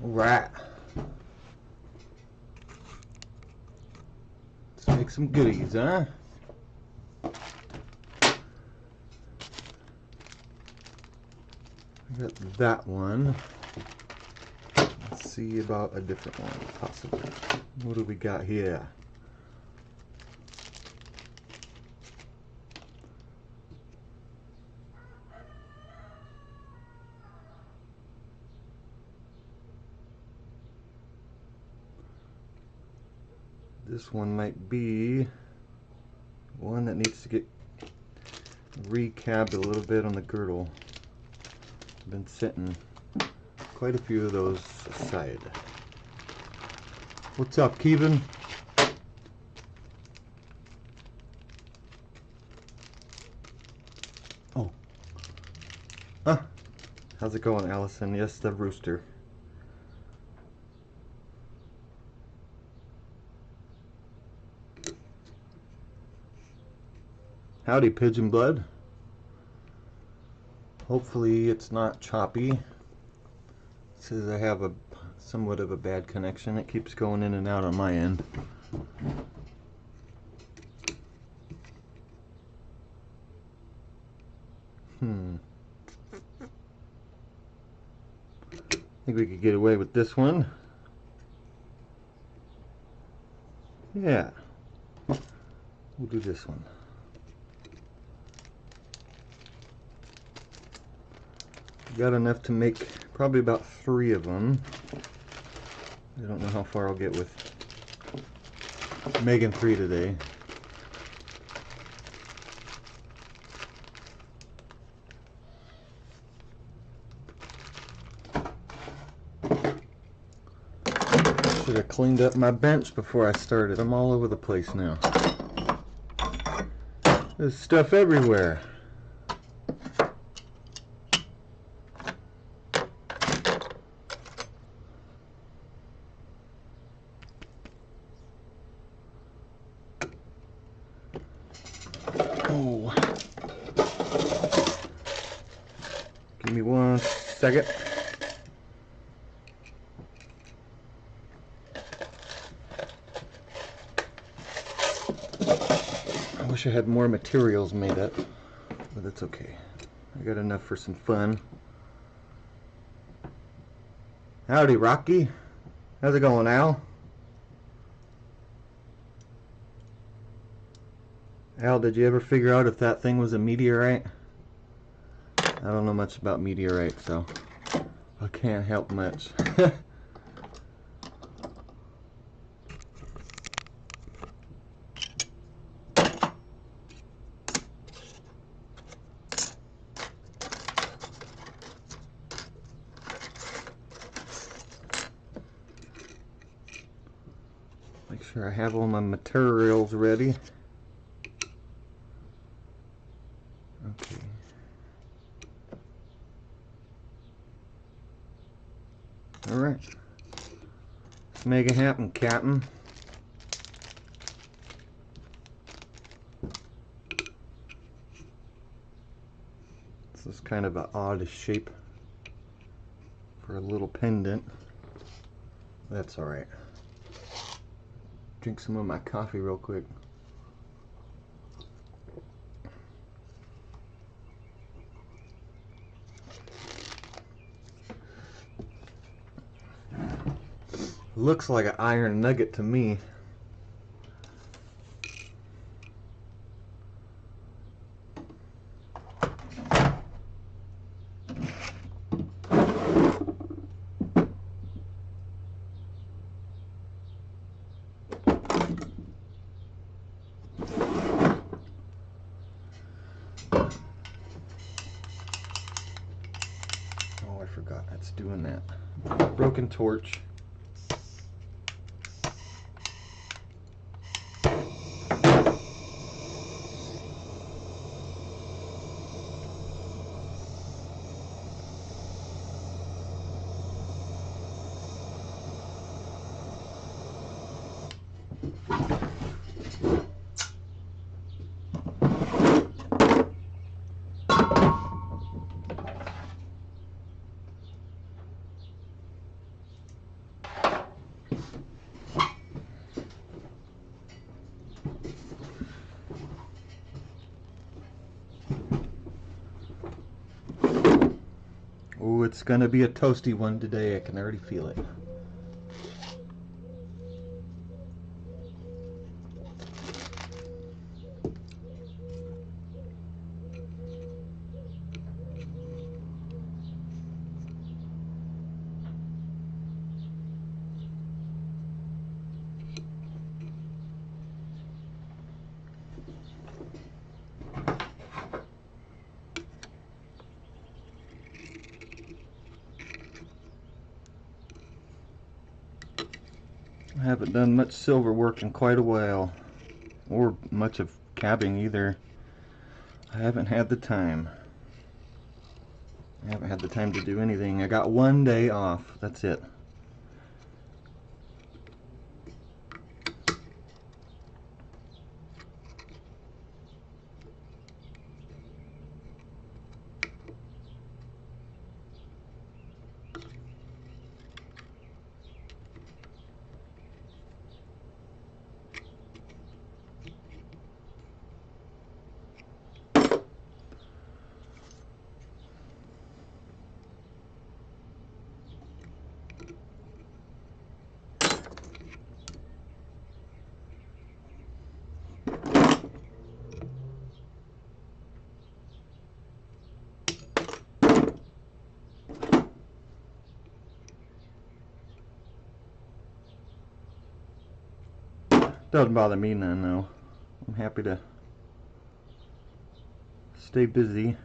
Alright. Let's make some goodies, huh? I got that one. Let's see about a different one, possibly. What do we got here? This one might be one that needs to get recabbed a little bit on the girdle. I've been setting quite a few of those aside. What's up, Kevin? Oh. Huh. How's it going, Allison? Yes, the rooster. Howdy, Pigeon Blood. Hopefully it's not choppy. It says I have a somewhat of a bad connection. It keeps going in and out on my end. I think we could get away with this one. Yeah. We'll do this one. Got enough to make probably about 3 of them. I don't know how far I'll get with making 3 today. Should have cleaned up my bench before I started. I'm all over the place now. There's stuff everywhere. Oh. Give me 1 second. I wish I had more materials made up, but that's okay. I got enough for some fun. Howdy, Rocky. How's it going, Al? Al, did you ever figure out if that thing was a meteorite? I don't know much about meteorites, so I can't help much. Make sure I have all my materials ready. Okay. Alright. Let's make it happen, Captain. This is kind of an odd shape for a little pendant. That's alright. Drink some of my coffee real quick. Looks like an iron nugget to me. Oh, I forgot that's doing that. Broken torch. Oh, it's gonna be a toasty one today. I can already feel it. I haven't done much silver work in quite a while, or much of cabbing either. I haven't had the time. I haven't had the time to do anything. I got one day off, that's it. Doesn't bother me none, though. I'm happy to stay busy,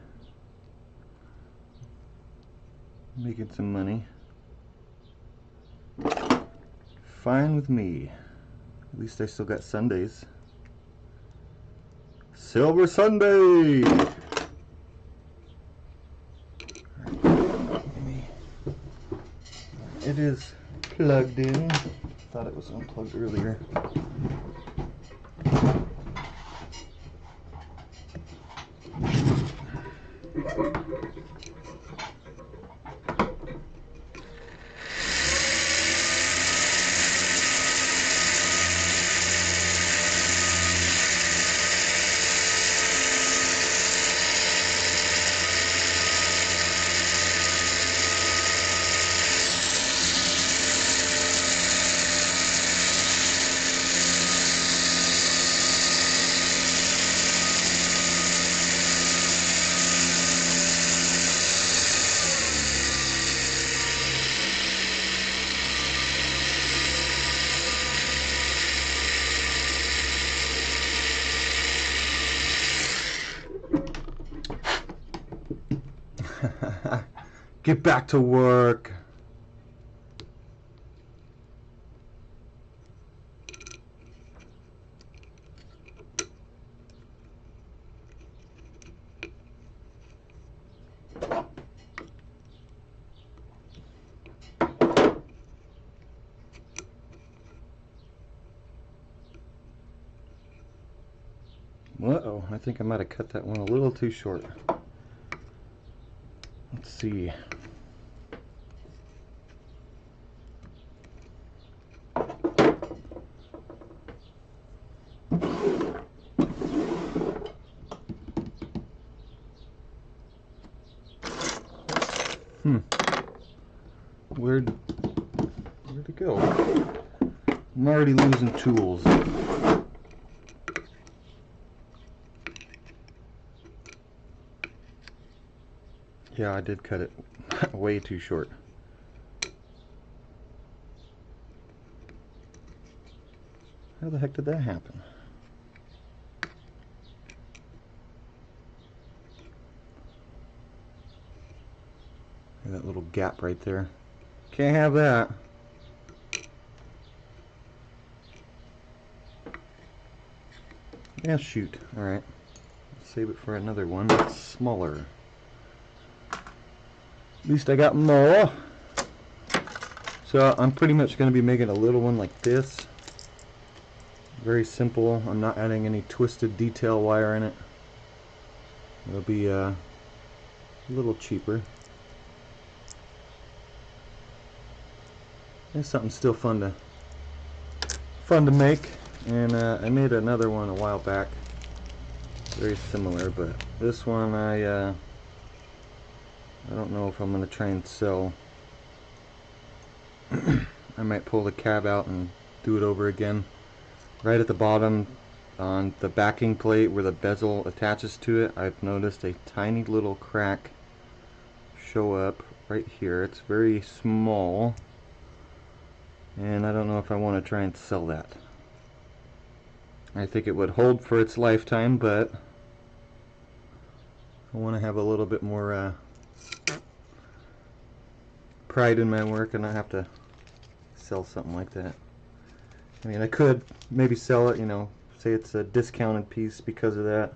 making some money. Fine with me. At least I still got Sundays. Silver Sunday! It is plugged in. Thought it was unplugged earlier. Get back to work. Uh-oh, I think I might have cut that one a little too short. Let's see. Where'd it go? I'm already losing tools. Yeah, I did cut it way too short. How the heck did that happen? That little gap right there. Can't have that. Yeah, shoot. Alright. Save it for another one that's smaller. At least I got more. So I'm pretty much going to be making a little one like this. Very simple. I'm not adding any twisted detail wire in it. It'll be a little cheaper. It's something still fun to make. And I made another one a while back, very similar, but this one I I don't know if I'm going to try and sell. I might pull the cab out and do it over again. Right at the bottom on the backing plate where the bezel attaches to it, I've noticed a tiny little crack show up right here. It's very small, and I don't know if I want to try and sell that. I think it would hold for its lifetime, but I want to have a little bit more pride in my work and not have to sell something like that. I mean, I could maybe sell it, you know, say it's a discounted piece because of that.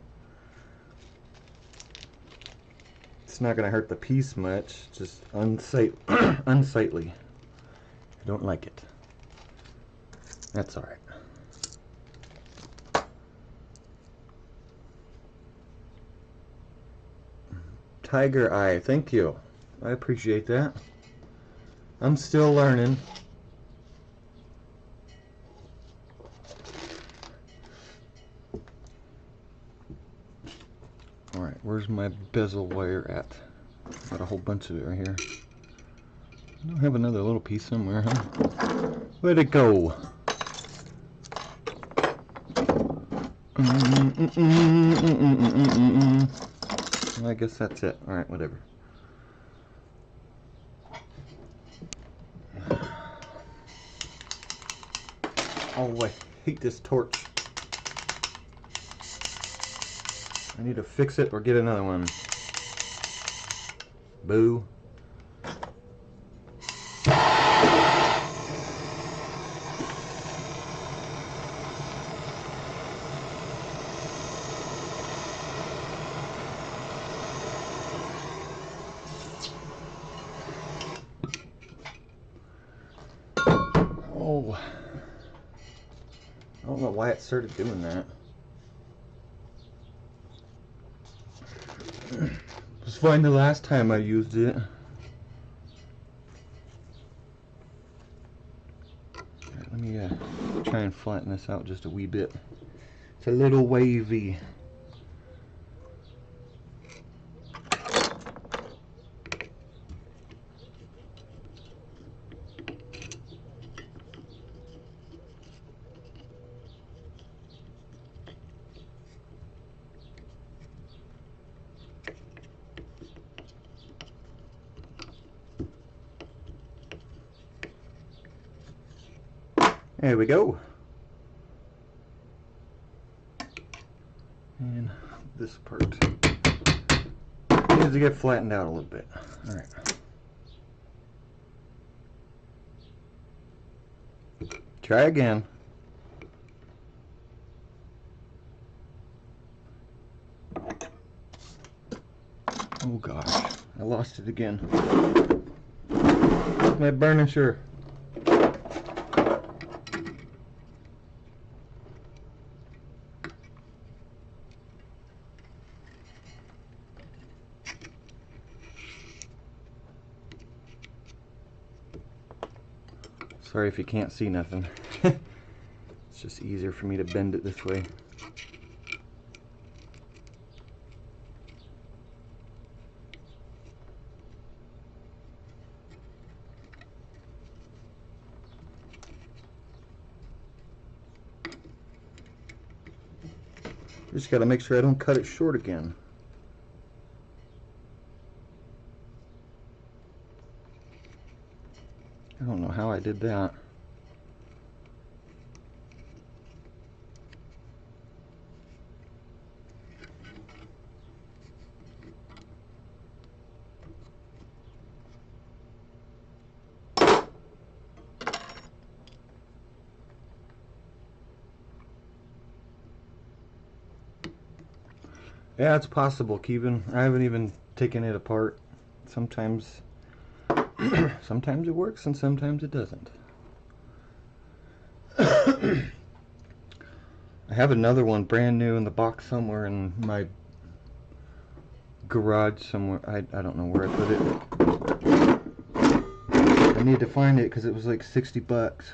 It's not going to hurt the piece much, just unsightly. I don't like it. That's alright. Tiger Eye, thank you. I appreciate that. I'm still learning. Alright, where's my bezel wire at? Got a whole bunch of it right here. I don't have another little piece somewhere, huh? Where'd it go? Well, I guess that's it. Alright, whatever. Oh, I hate this torch. I need to fix it or get another one. Boo. Oh. I don't know why it started doing that. It was fine the last time I used it. Alright, let me try and flatten this out just a wee bit. It's a little wavy. There we go. And this part needs to get flattened out a little bit. Alright. Try again. Oh gosh, I lost it again. My burnisher. Sorry if you can't see nothing. It's just easier for me to bend it this way. Just got to make sure I don't cut it short again. I don't know how I did that. Yeah, it's possible, Kevin. I haven't even taken it apart. Sometimes sometimes it works and sometimes it doesn't. I have another one brand new in the box somewhere in my garage somewhere. I don't know where I put it. I need to find it because it was like 60 bucks.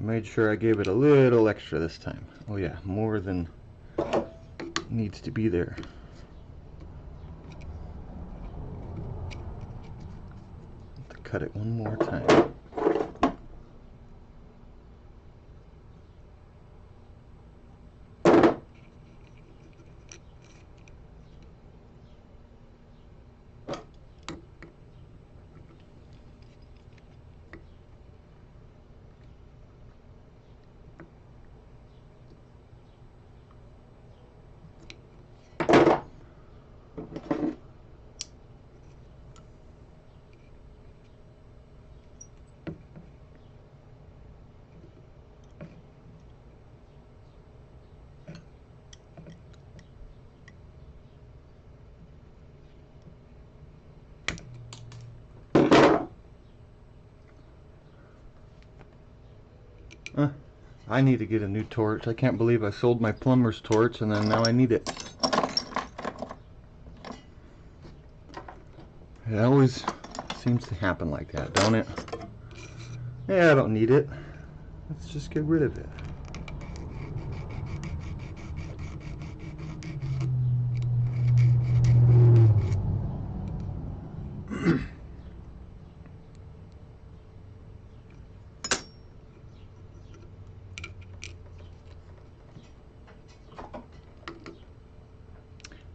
made sure I gave it a little extra this time. Oh yeah, more than needs to be there. Cut it one more time. I need to get a new torch. I can't believe I sold my plumber's torch and then now I need it. It always seems to happen like that, don't it? Yeah, I don't need it. Let's just get rid of it.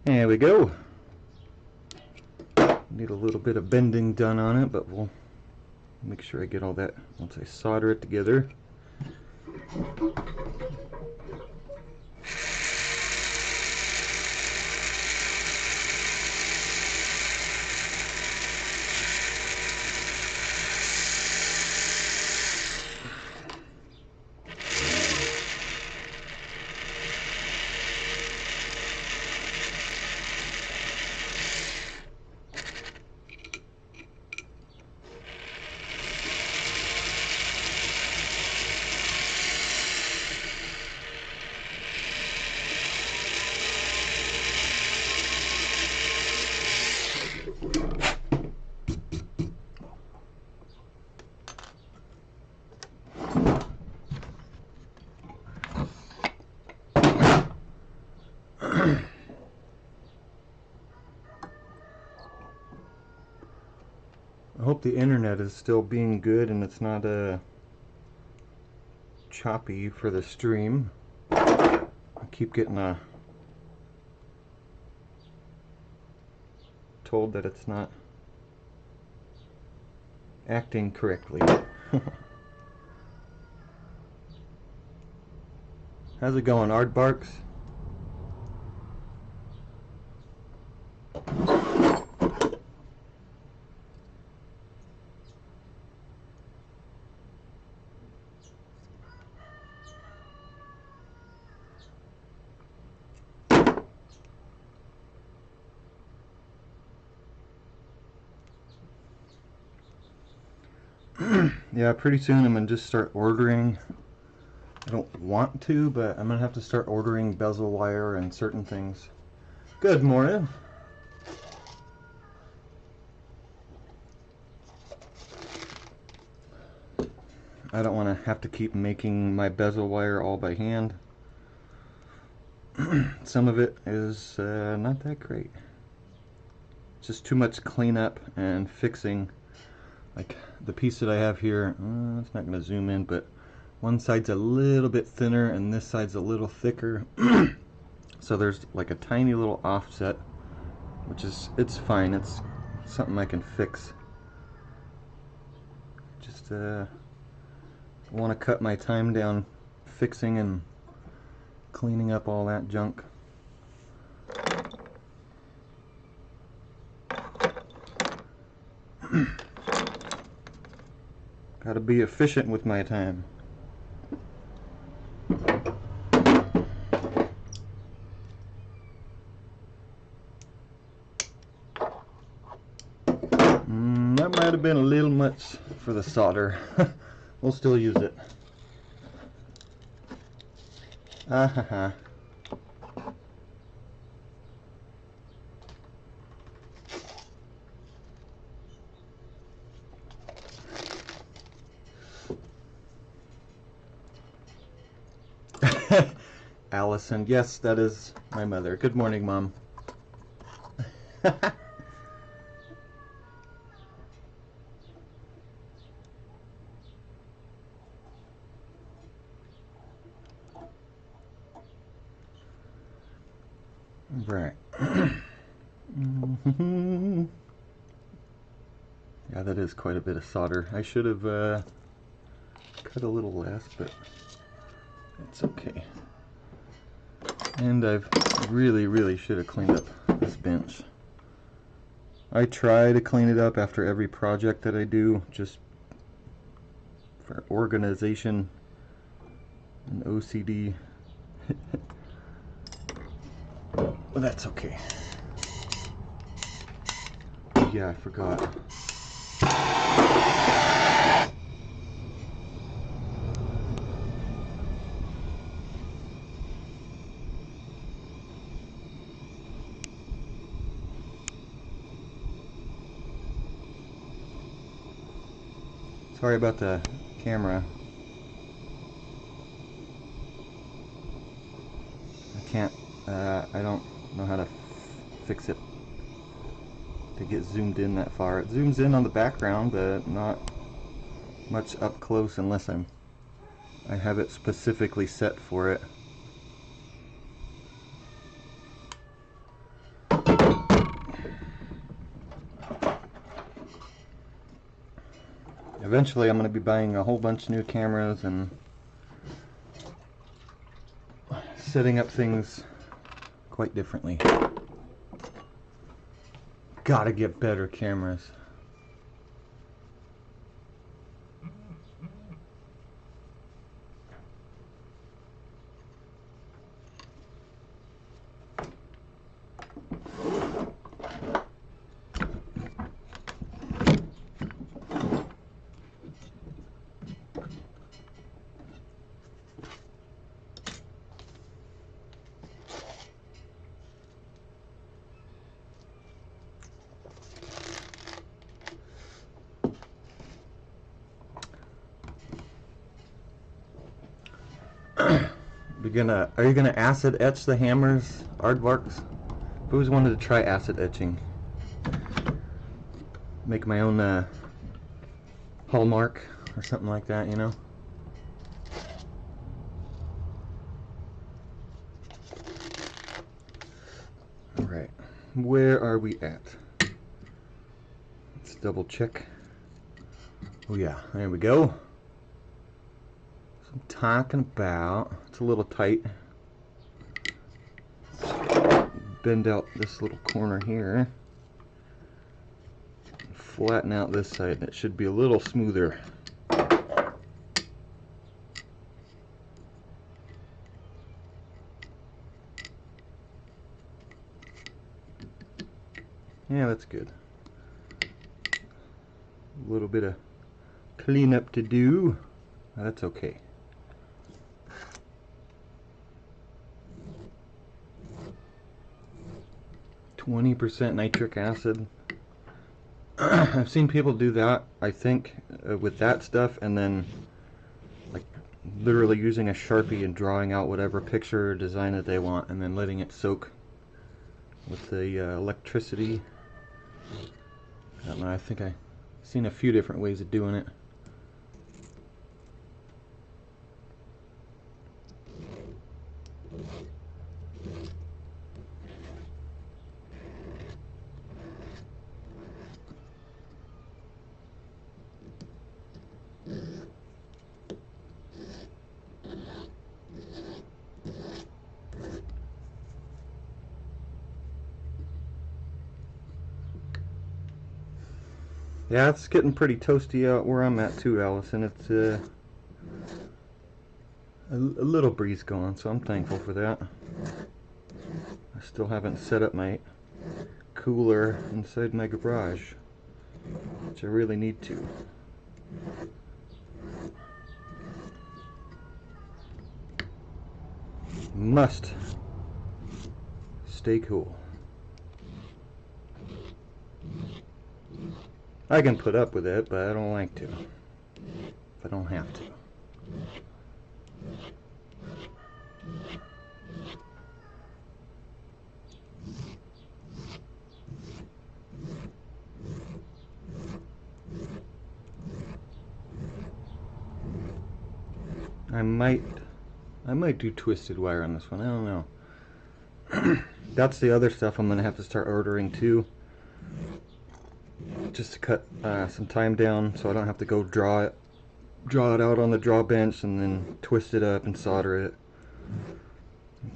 There we go. Need a little bit of bending done on it, but we'll make sure I get all that once I solder it together. I hope the internet is still being good and it's not choppy for the stream. I keep getting told that it's not acting correctly. How's it going, Aardvarks? Yeah, pretty soon I'm gonna just start ordering. I don't want to, but I'm gonna have to start ordering bezel wire and certain things. Good morning. I don't want to have to keep making my bezel wire all by hand. Some of it is not that great. Just too much cleanup and fixing. Like the piece that I have here, it's not going to zoom in, but one side's a little bit thinner and this side's a little thicker. So there's like a tiny little offset, which is, it's fine. It's something I can fix. Just want to cut my time down fixing and cleaning up all that junk. Gotta be efficient with my time. That might have been a little much for the solder. We'll still use it. Ah ha ha. Allison. Yes, that is my mother. Good morning, Mom. Right. Yeah, that is quite a bit of solder. I should have cut a little less, but it's okay. And I've really should have cleaned up this bench. I try to clean it up after every project that I do, just for organization and OCD. Well, that's okay. Yeah, I forgot. Sorry about the camera. I don't know how to fix it to get zoomed in that far. It zooms in on the background, but not much up close unless I have it specifically set for it. Eventually I'm going to be buying a whole bunch of new cameras and setting up things quite differently. Gotta get better cameras. Are you gonna acid etch the hammers, aardvarks? I've always wanted to try acid etching. Make my own hallmark or something like that, you know? Alright, where are we at? Let's double check. Oh yeah, there we go. So I'm talking about, it's a little tight. Bend out this little corner here. Flatten out this side and it should be a little smoother. Yeah, that's good. A little bit of cleanup to do. That's okay. %, nitric acid. I've seen people do that, I think, with that stuff, and then like literally using a Sharpie and drawing out whatever picture or design that they want and then letting it soak with the electricity. I don't know, I think I've seen a few different ways of doing it. Yeah, it's getting pretty toasty out where I'm at too, Allison. It's a little breeze going, so I'm thankful for that. I still haven't set up my cooler inside my garage, which I really need to. Must stay cool. I can put up with it, but I don't like to. If I don't have to. I might do twisted wire on this one. I don't know. That's the other stuff I'm gonna have to start ordering too, just to cut some time down, so I don't have to go draw it out on the draw bench and then twist it up and solder it.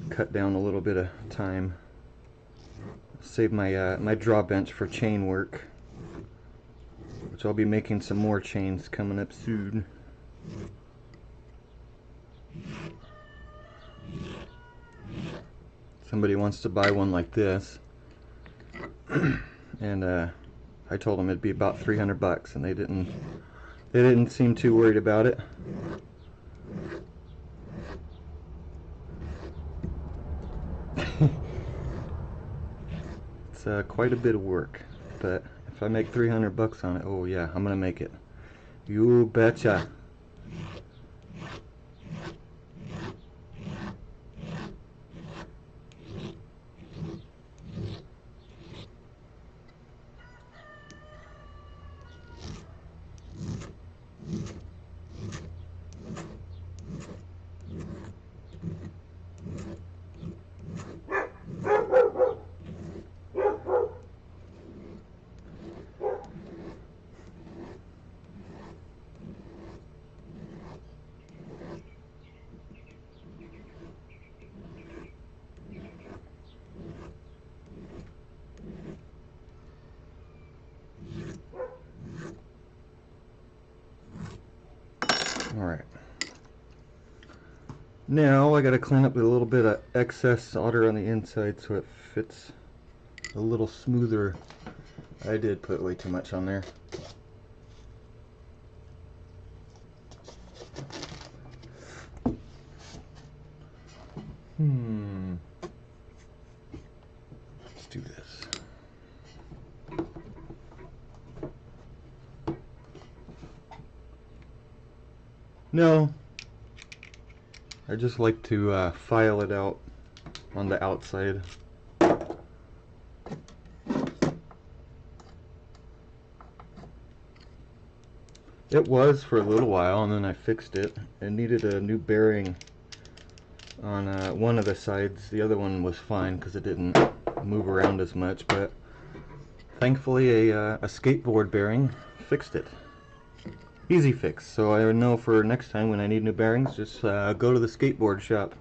Cut down a little bit of time. Save my my draw bench for chain work, which I'll be making some more chains coming up soon. Somebody wants to buy one like this, and I told them it'd be about 300 bucks, and they didn't seem too worried about it. It's quite a bit of work, but if I make 300 bucks on it, oh yeah, I'm gonna make it. You betcha. Alright. Now I gotta clean up a little bit of excess solder on the inside so it fits a little smoother. I did put way too much on there. Let's do this. No, I just like to file it out on the outside. It was for a little while, and then I fixed it. It needed a new bearing on one of the sides. The other one was fine because it didn't move around as much, but thankfully a skateboard bearing fixed it. Easy fix, so I know for next time when I need new bearings, just go to the skateboard shop.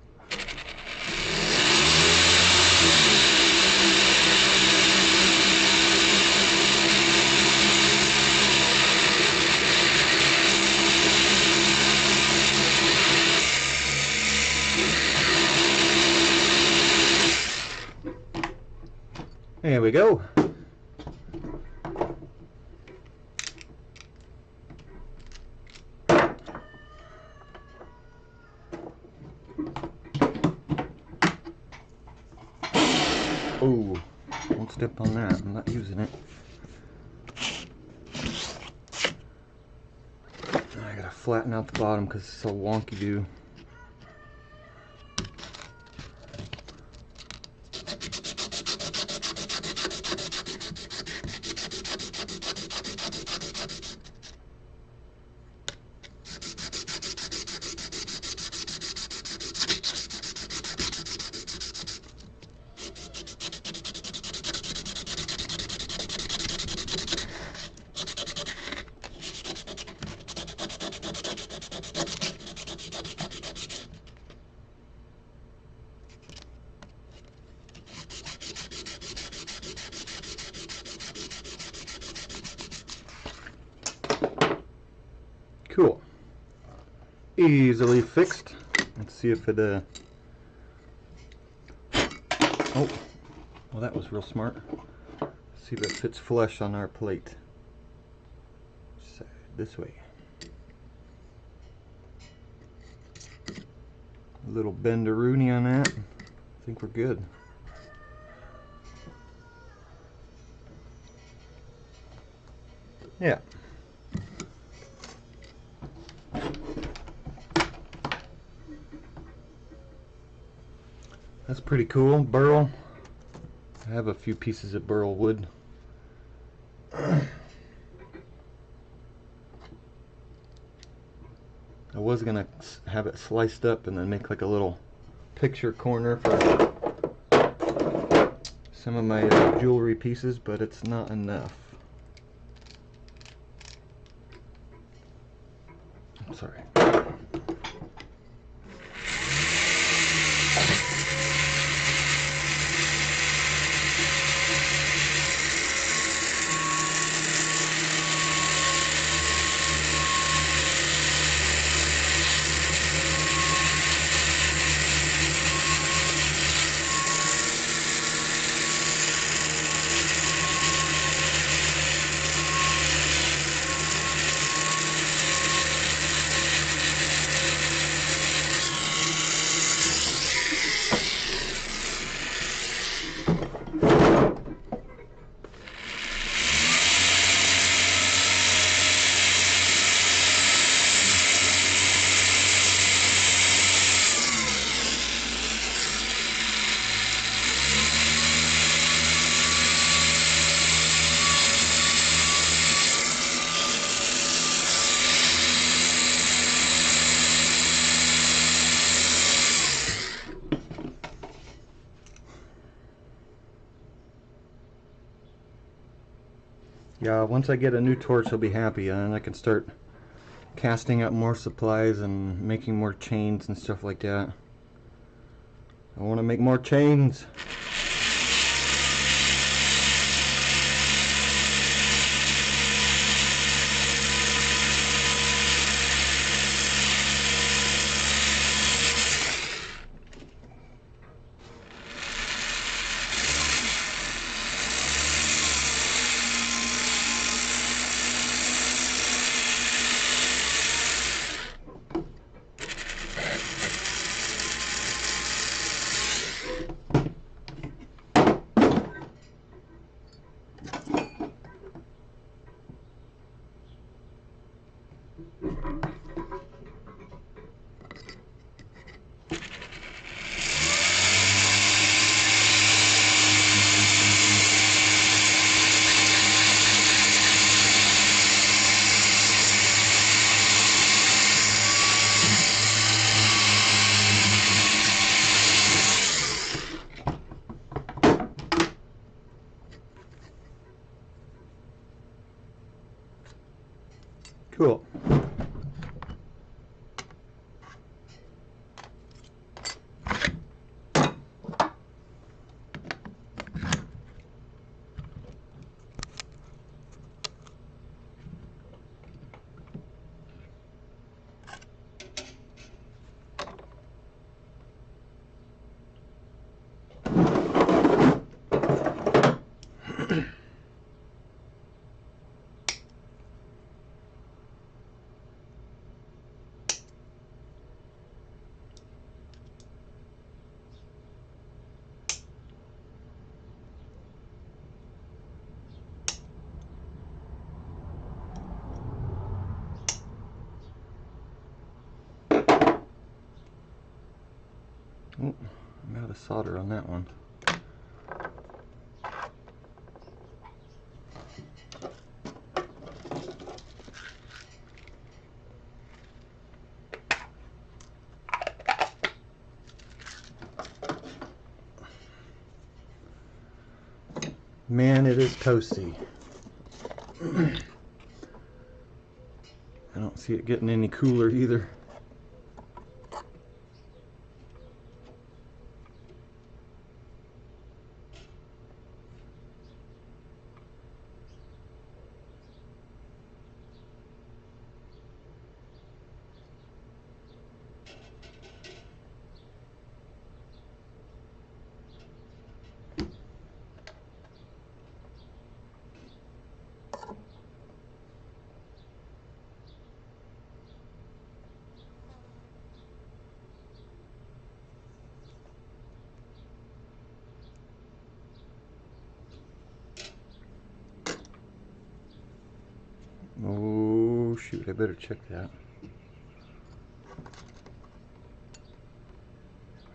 There we go. Oh, don't step on that. I'm not using it. I gotta flatten out the bottom because it's so wonky do. Cool. Easily fixed. Let's see if it oh, well, that was real smart. Let's see if it fits flush on our plate. This way. A little bend-a-rooney on that. I think we're good. Yeah. That's pretty cool. Burl. I have a few pieces of burl wood. A was gonna have it sliced up and then make like a little picture corner for some of my jewelry pieces, but it's not enough. I'm sorry. Yeah, once I get a new torch, I'll be happy, and I can start casting up more supplies and making more chains and stuff like that. I want to make more chains. Cool. Oh, I'm out of solder on that one. Man, it is toasty. I don't see it getting any cooler either. Oh shoot, I better check that.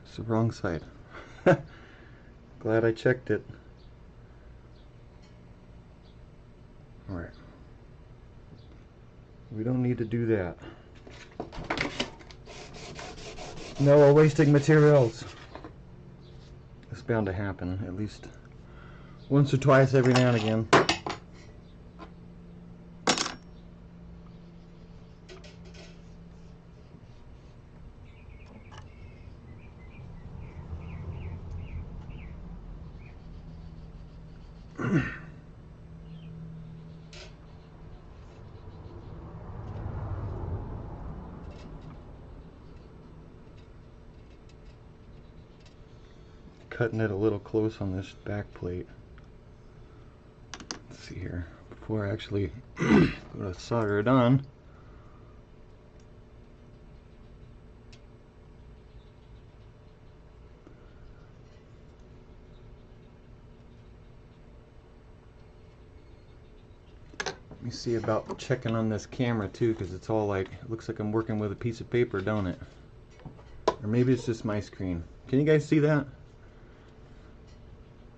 It's the wrong side. Glad I checked it. Alright. We don't need to do that. No wasting materials. It's bound to happen at least once or twice every now and again. Cutting it a little close on this back plate. Let's see here. Before I actually go to solder it on, let me see about checking on this camera too, because it's all like, it looks like I'm working with a piece of paper, don't it? Or maybe it's just my screen. Can you guys see that?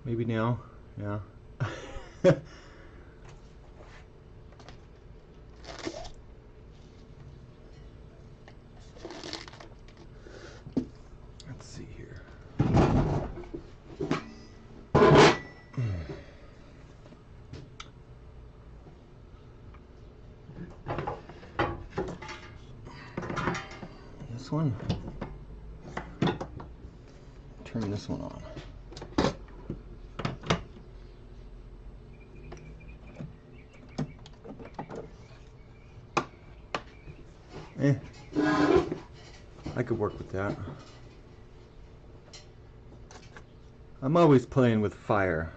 Maybe now. Yeah. Let's see here. This one. Turn this one on. I could work with that. I'm always playing with fire.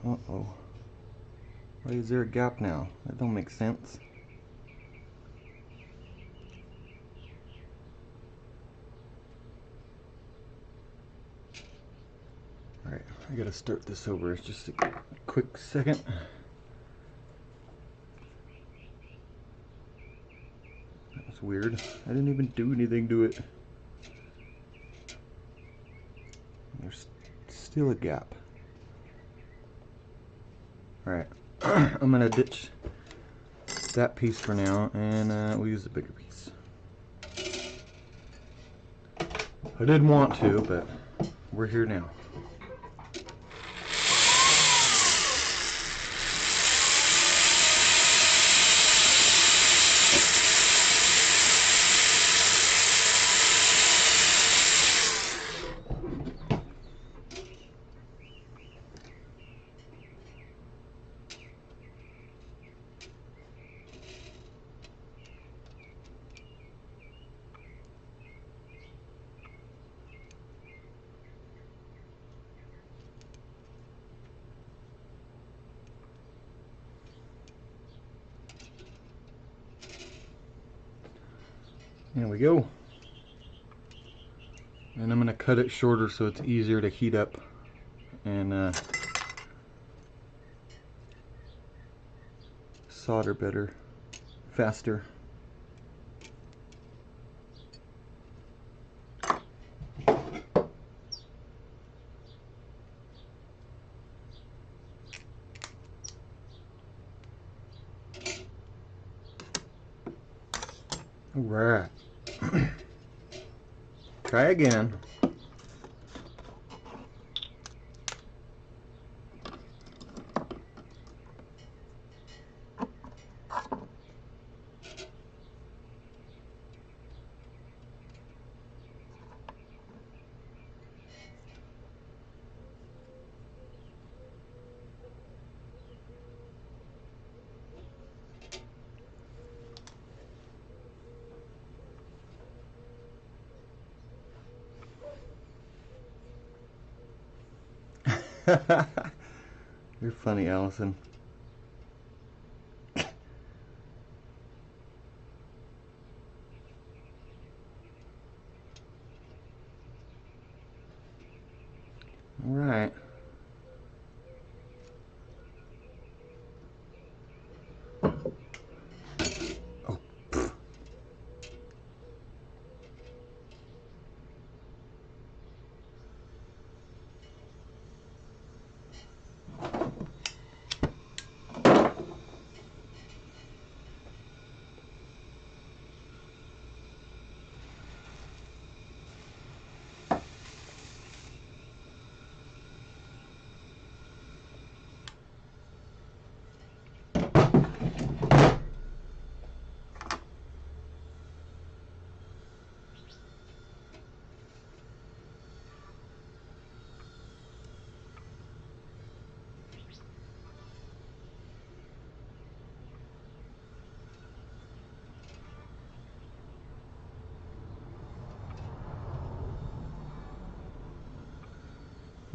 Uh-oh. Why is there a gap now? That don't make sense. Alright, I gotta start this over. It's just a quick second. That was weird. I didn't even do anything to it. There's still a gap. Alright, I'm gonna ditch that piece for now, and we'll use the bigger piece. I didn't want to, but we're here now. There we go. And I'm going to cut it shorter so it's easier to heat up and solder better, faster. Alright. Try again. You're funny, Allison. All right. Oh.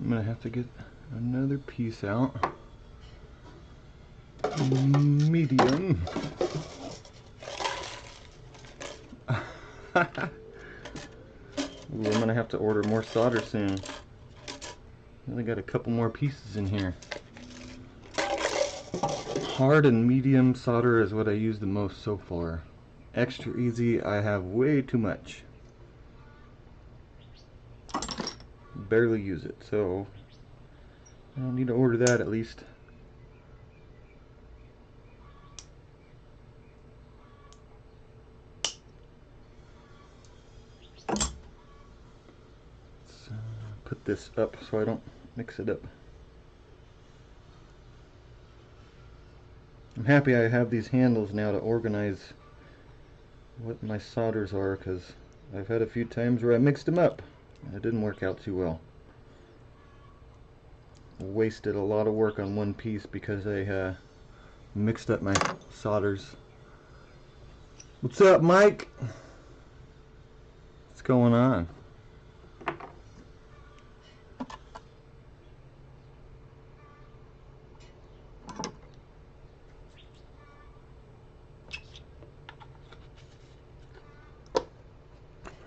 I'm gonna have to get another piece out. Medium. Ooh, I'm gonna have to order more solder soon. Only got a couple more pieces in here. Hard and medium solder is what I use the most so far. Extra easy, I have way too much. Barely use it, so I don't need to order that at least. Let's put this up so I don't mix it up. I'm happy I have these handles now to organize what my solders are, because I've had a few times where I mixed them up and it didn't work out too well. Wasted a lot of work on one piece because I mixed up my solders. What's up, Mike? What's going on?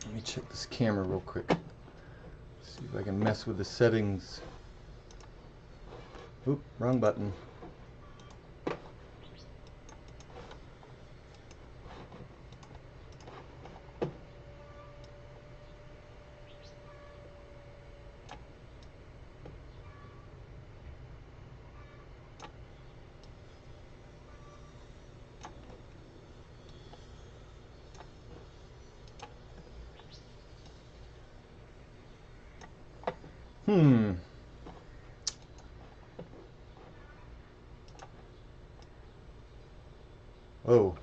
Let me check this camera real quick. See if I can mess with the settings. Oop, wrong button. Oh.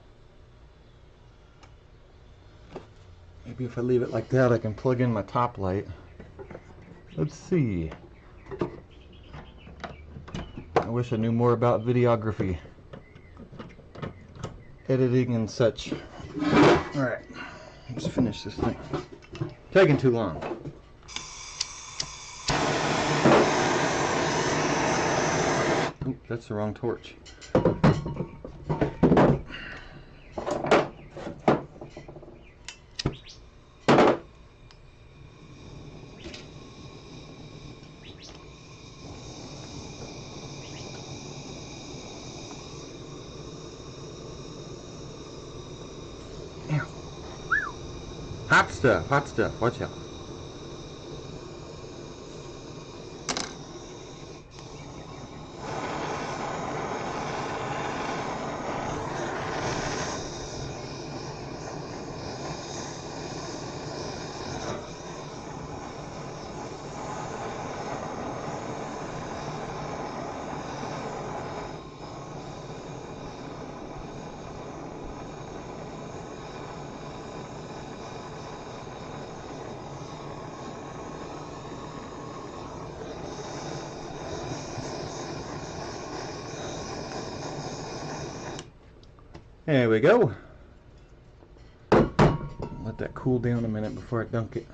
Maybe if I leave it like that, I can plug in my top light. Let's see. I wish I knew more about videography, editing and such. Alright, let's finish this thing. Taking too long. Oop, that's the wrong torch. Hot stuff, watch out. There we go. Let that cool down a minute before I dunk it.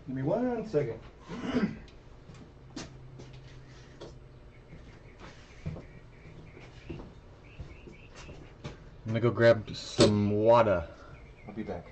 Give me 1 second. I'm gonna go grab some water. I'll be back.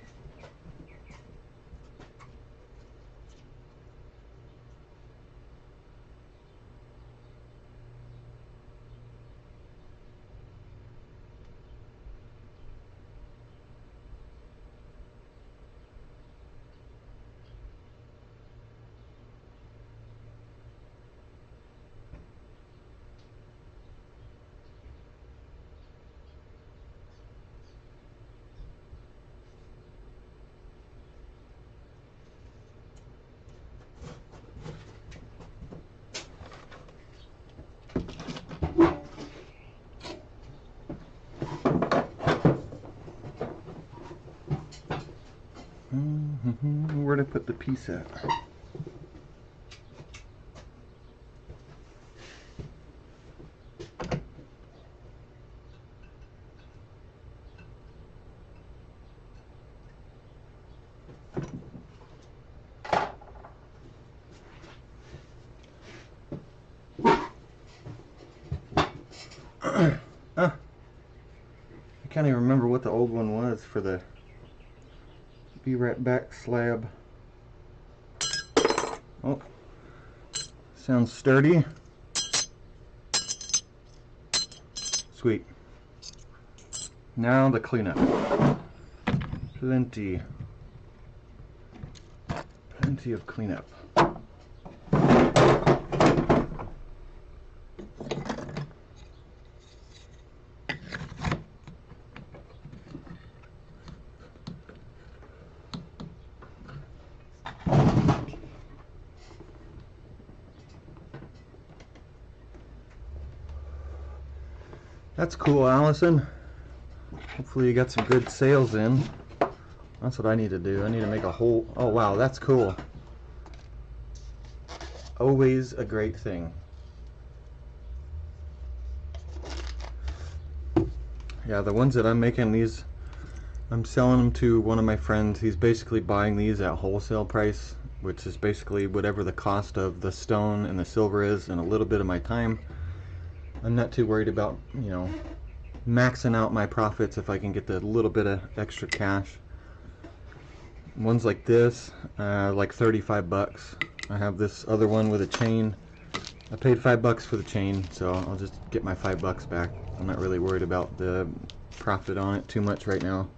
where'd I put the piece at? I can't even remember what the old one was for the Be Right Back slab. Oh, sounds sturdy. Sweet. Now the cleanup. Plenty of cleanup. That's cool, Allison. Hopefully you got some good sales in. That's what I need to do. I need to make a whole... Oh wow, that's cool. Always a great thing. Yeah, the ones that I'm making, these, I'm selling them to one of my friends. He's basically buying these at wholesale price, which is basically whatever the cost of the stone and the silver is, and a little bit of my time. I'm not too worried about, you know, maxing out my profits if I can get the little bit of extra cash. Ones like this, like 35 bucks. I have this other one with a chain. I paid $5 for the chain, so I'll just get my $5 back. I'm not really worried about the profit on it too much right now.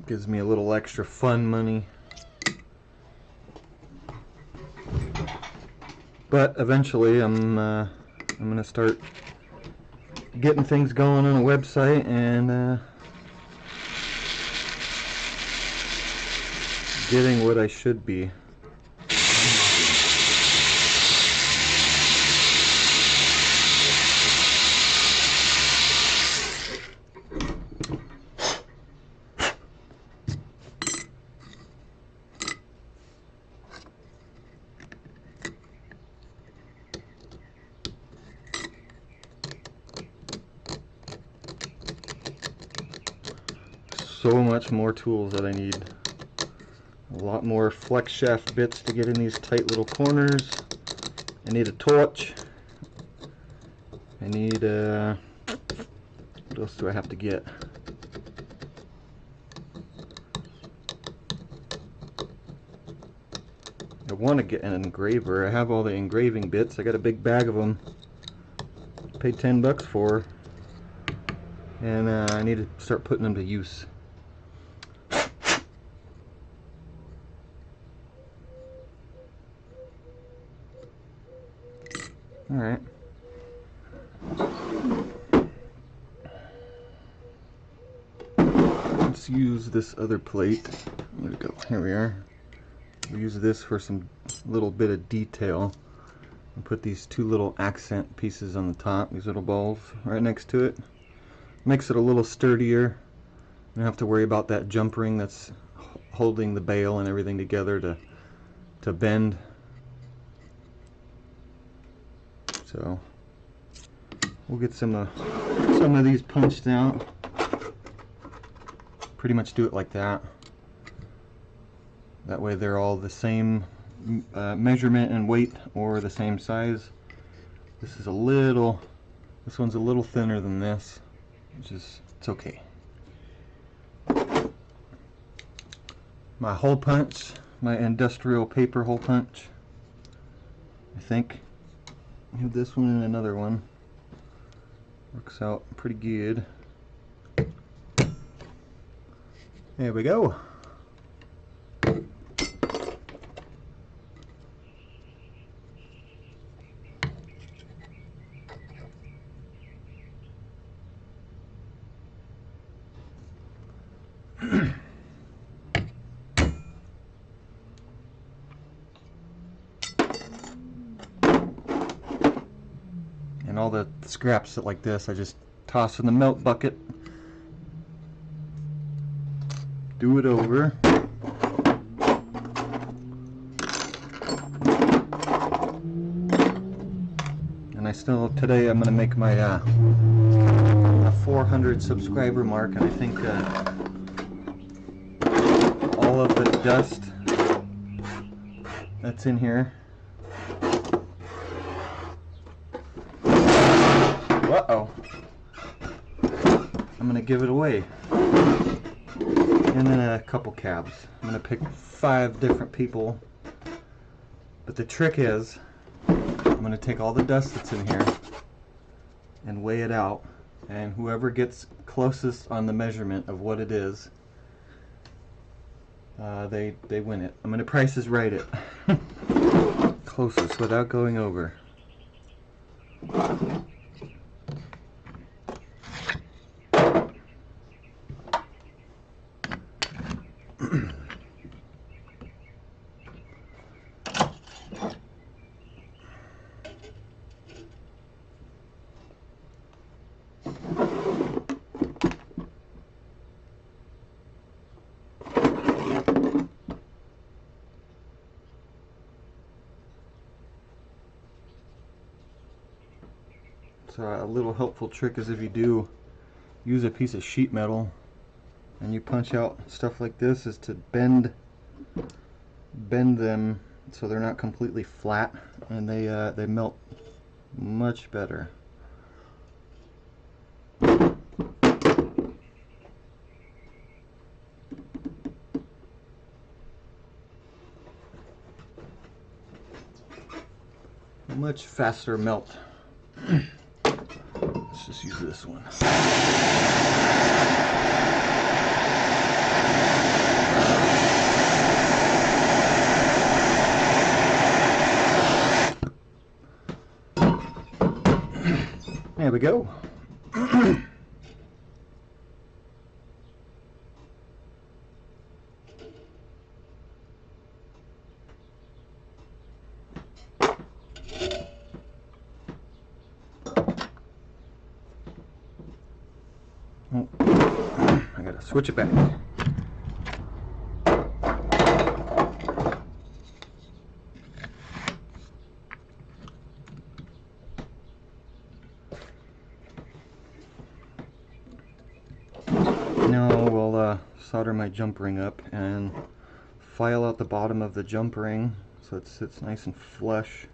Gives me a little extra fun money. But eventually I'm gonna start getting things going on a website and getting what I should be. So much more tools that I need. A lot more flex shaft bits to get in these tight little corners. I need a torch. I need what else do I have to get? I want to get an engraver. I have all the engraving bits. I got a big bag of them. Paid $10 for, and I need to start putting them to use. Alright. Let's use this other plate. Where'd it go? Here we are. We'll use this for some little bit of detail. And put these two little accent pieces on the top, these little balls right next to it. Makes it a little sturdier. You don't have to worry about that jump ring that's holding the bale and everything together to bend. So we'll get some of these punched out. Pretty much do it like that. That way they're all the same measurement and weight, or the same size. This one's a little thinner than this, which is, it's okay. My hole punch, my industrial paper hole punch. I think I have this one and another one. Works out pretty good. There we go. And all the scraps like this I just toss in the melt bucket. do it over. And I still, today I'm going to make my 400 subscriber mark, and I think all of the dust that's in here. Uh-oh. I'm going to give it away. And then a couple cabs. I'm going to pick 5 different people. But the trick is, I'm going to take all the dust that's in here and weigh it out, and whoever gets closest on the measurement of what it is, they win it. I'm going to Price is Right it. Closest without going over. So a little helpful trick is, if you do use a piece of sheet metal and you punch out stuff like this, is to bend them so they're not completely flat, and they melt much better. Much faster melt. Let's just use this one. There we go. Oh, I gotta switch it back. Now we'll solder my jump ring up and file out the bottom of the jump ring so it sits nice and flush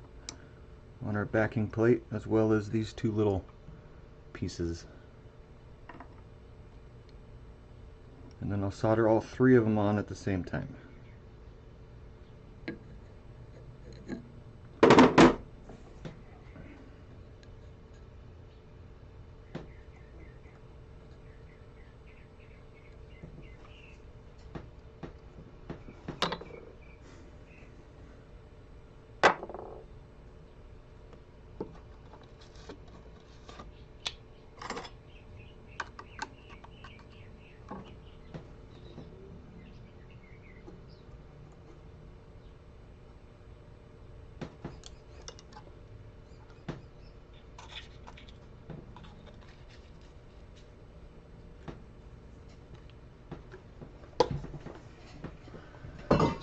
on our backing plate, as well as these 2 little pieces. And then I'll solder all 3 of them on at the same time.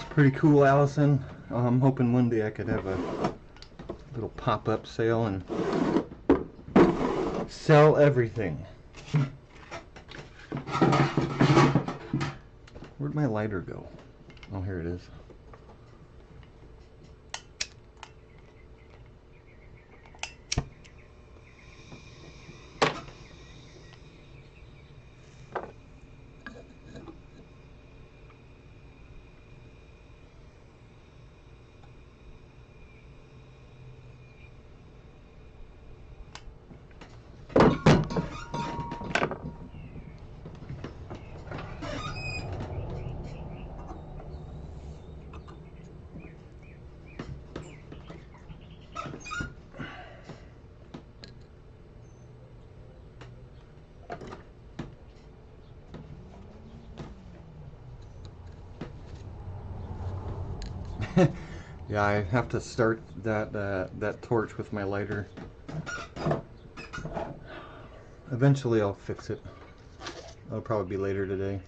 Pretty cool, Allison. I'm hoping one day I could have a little pop-up sale and sell everything. Where'd my lighter go? Oh, here it is. Yeah, I have to start that torch with my lighter. Eventually I'll fix it. That'll probably be later today.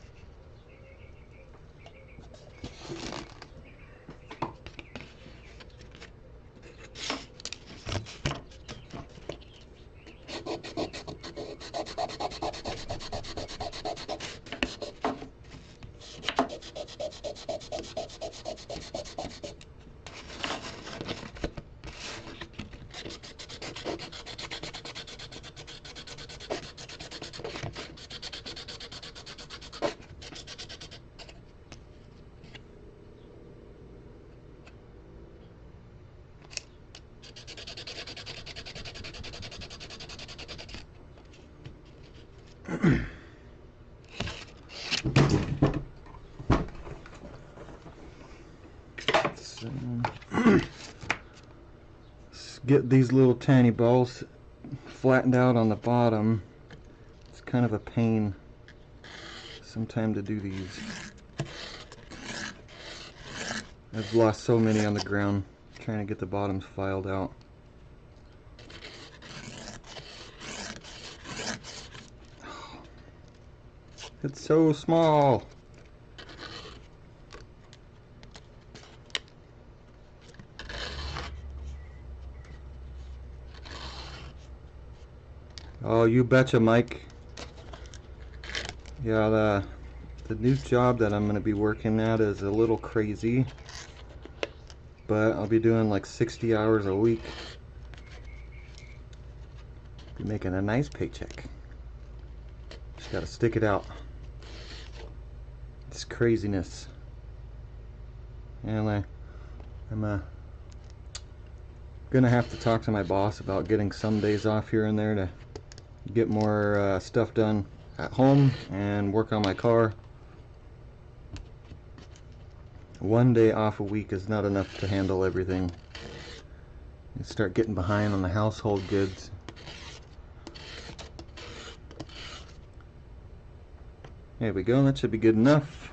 So, let's get these little tiny balls flattened out on the bottom. It's kind of a pain sometimes to do these. I've lost so many on the ground trying to get the bottoms filed out. It's so small. Oh, you betcha, Mike. Yeah, the new job that I'm going to be working at is a little crazy, but I'll be doing like 60 hours a week. Be making a nice paycheck. Just gotta stick it out. It's craziness. And I'm gonna have to talk to my boss about getting some days off here and there to get more stuff done at home and work on my car. One day off a week is not enough to handle everything. You start getting behind on the household goods. There we go, that should be good enough.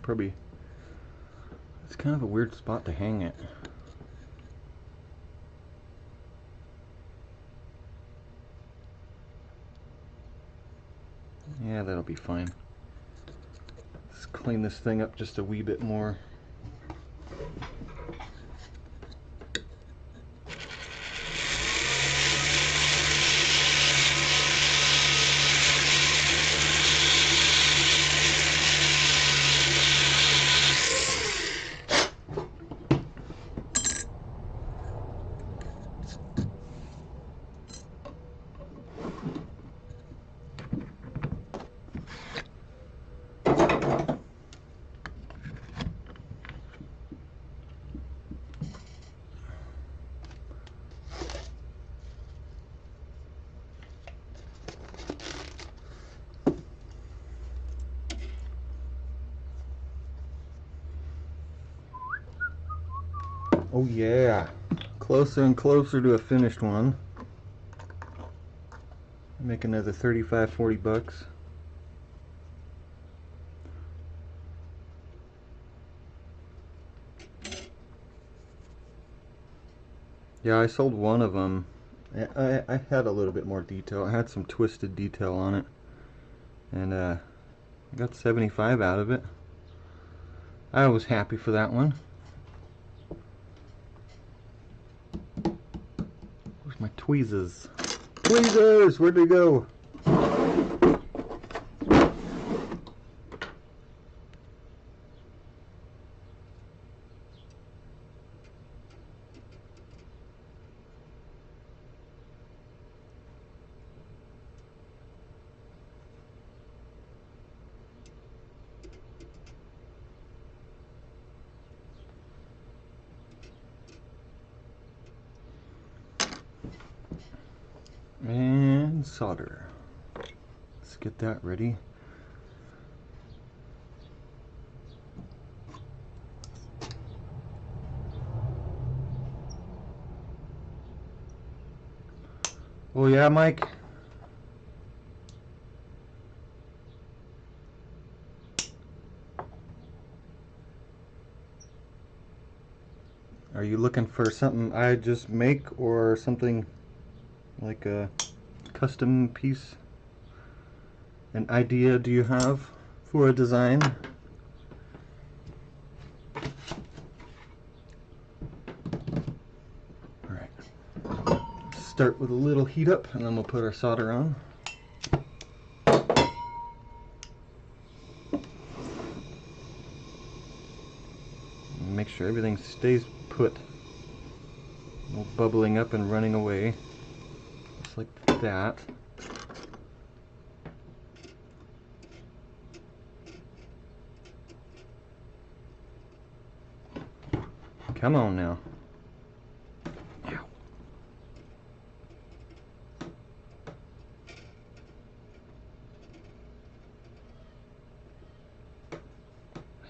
Probably, it's kind of a weird spot to hang it. Yeah, that'll be fine. Let's clean this thing up just a wee bit more. Oh yeah, closer and closer to a finished one. Make another 35-40 bucks. Yeah, I sold one of them. I had a little bit more detail. I had some twisted detail on it, and I got 75 out of it. I was happy for that one. Where's my tweezers? Tweezers! Where'd they go? And solder. Let's get that ready. Oh yeah, Mike? Are you looking for something I just make, or something like a custom piece? An idea do you have for a design? Alright, start with a little heat up and then we'll put our solder on. Make sure everything stays put. No bubbling up and running away. Just like that. Come on now. Ow.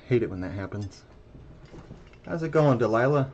Hate it when that happens. How's it going, Delilah?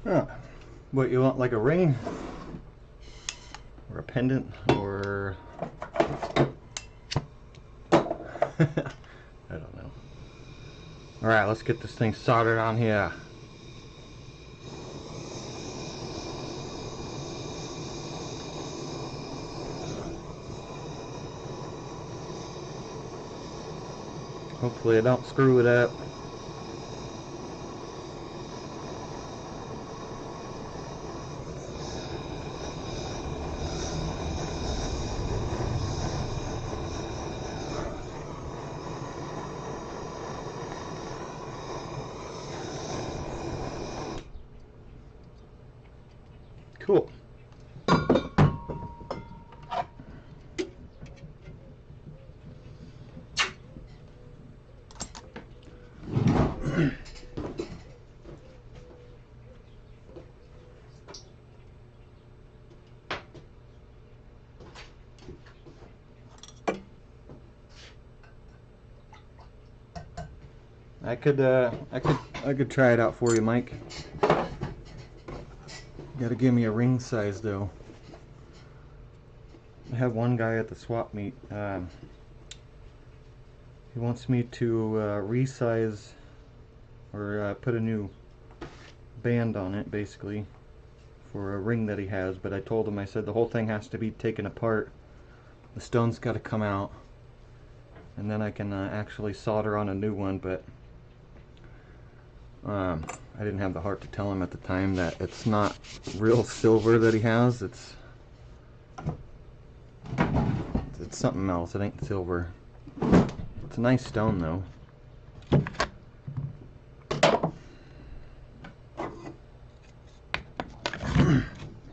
Oh, what, you want like a ring? Or a pendant? Or... I don't know. Alright, let's get this thing soldered on here. Hopefully I don't screw it up. Cool. I could try it out for you, Mike. You gotta give me a ring size though. I have one guy at the swap meet. He wants me to resize or put a new band on it, basically, for a ring that he has. But I told him, I said the whole thing has to be taken apart. The stone's got to come out, and then I can actually solder on a new one. But I didn't have the heart to tell him at the time that it's not real silver that he has. It's something else. It ain't silver. It's a nice stone though.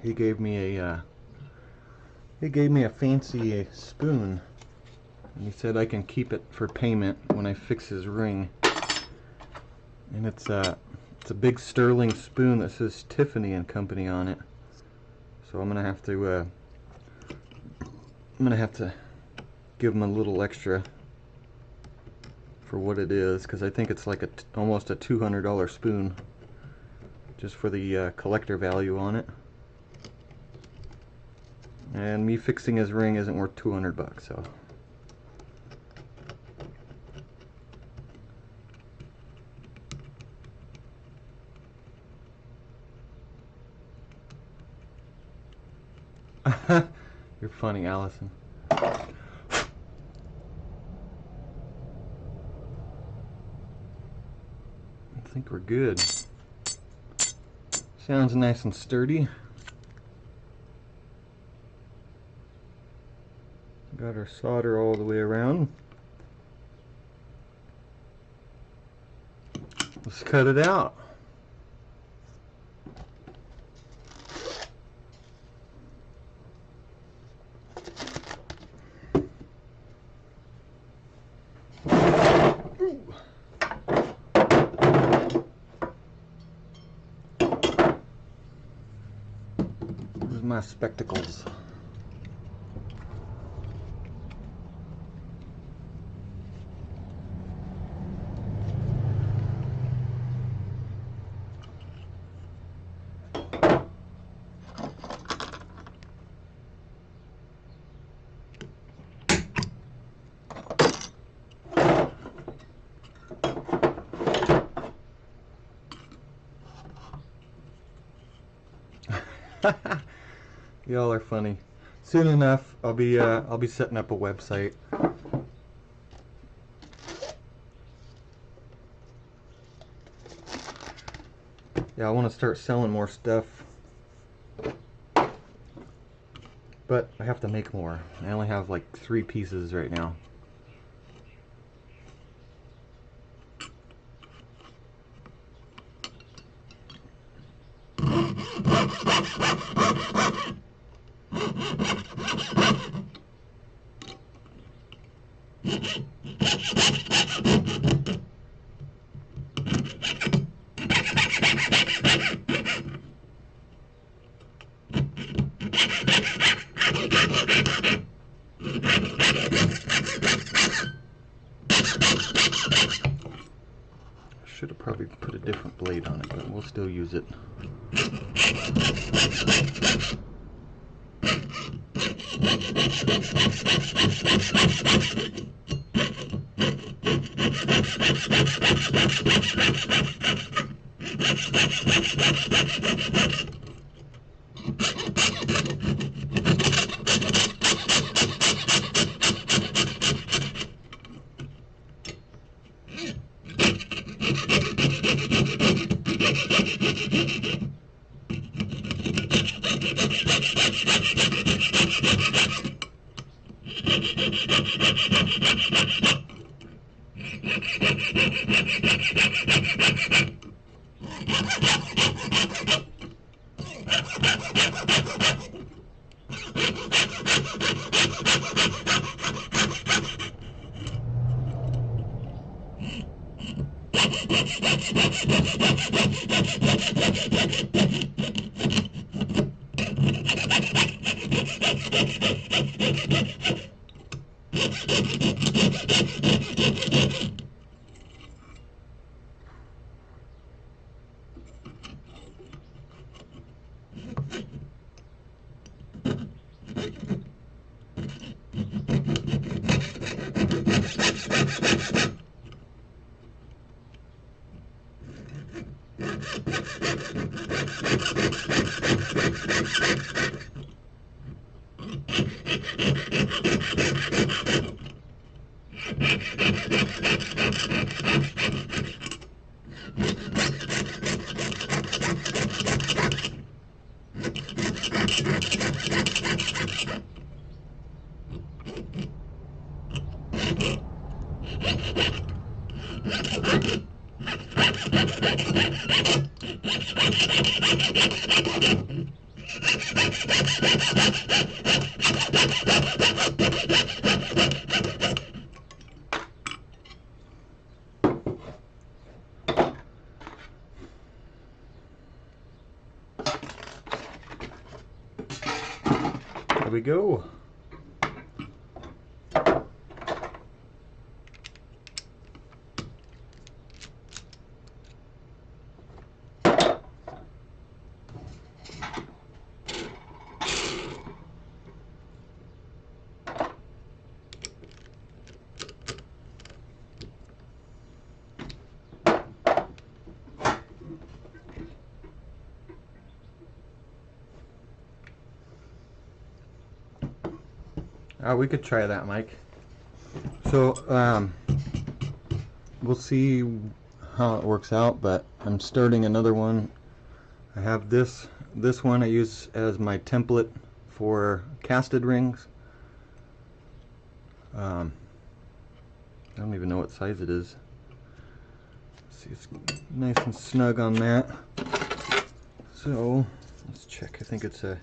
He gave me a fancy spoon, and he said I can keep it for payment when I fix his ring. And it's a big sterling spoon that says Tiffany and Company on it. So I'm gonna have to give him a little extra for what it is, because I think it's like almost a $200 spoon just for the collector value on it. And me fixing his ring isn't worth 200 bucks, so. You're funny, Allison. I think we're good. Sounds nice and sturdy. Got our solder all the way around. Let's cut it out. Where's my spectacles? Y'all are funny. Soon enough, I'll be setting up a website. Yeah, I want to start selling more stuff, but I have to make more. I only have like 3 pieces right now. Should have probably put a different blade on it, but we'll still use it. There we go. We could try that, Mike. So we'll see how it works out, but I'm starting another one. I have this one I use as my template for casted rings. I don't even know what size it is. Let's see, it's nice and snug on that. So let's check. I think it's a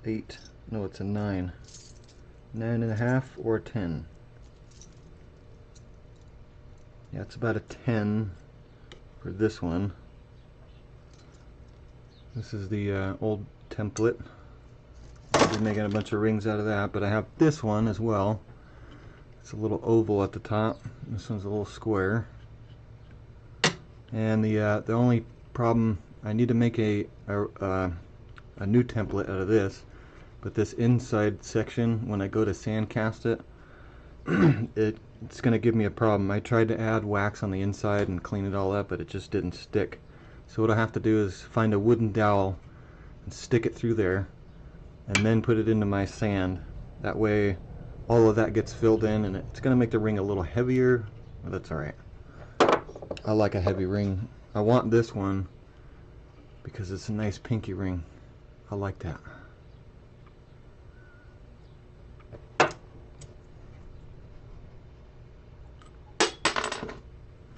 8. No, it's a 9. 9.5 or a 10. Yeah, it's about a 10 for this one. This is the old template. I'll be making a bunch of rings out of that, but I have this one as well. It's a little oval at the top. This one's a little square. And the only problem, I need to make a new template out of this. But this inside section, when I go to sand cast it, it's going to give me a problem. I tried to add wax on the inside and clean it all up, but it just didn't stick. So what I have to do is find a wooden dowel and stick it through there, and then put it into my sand. That way all of that gets filled in, and it's going to make the ring a little heavier, but that's alright. I like a heavy ring. I want this one because it's a nice pinky ring. I like that.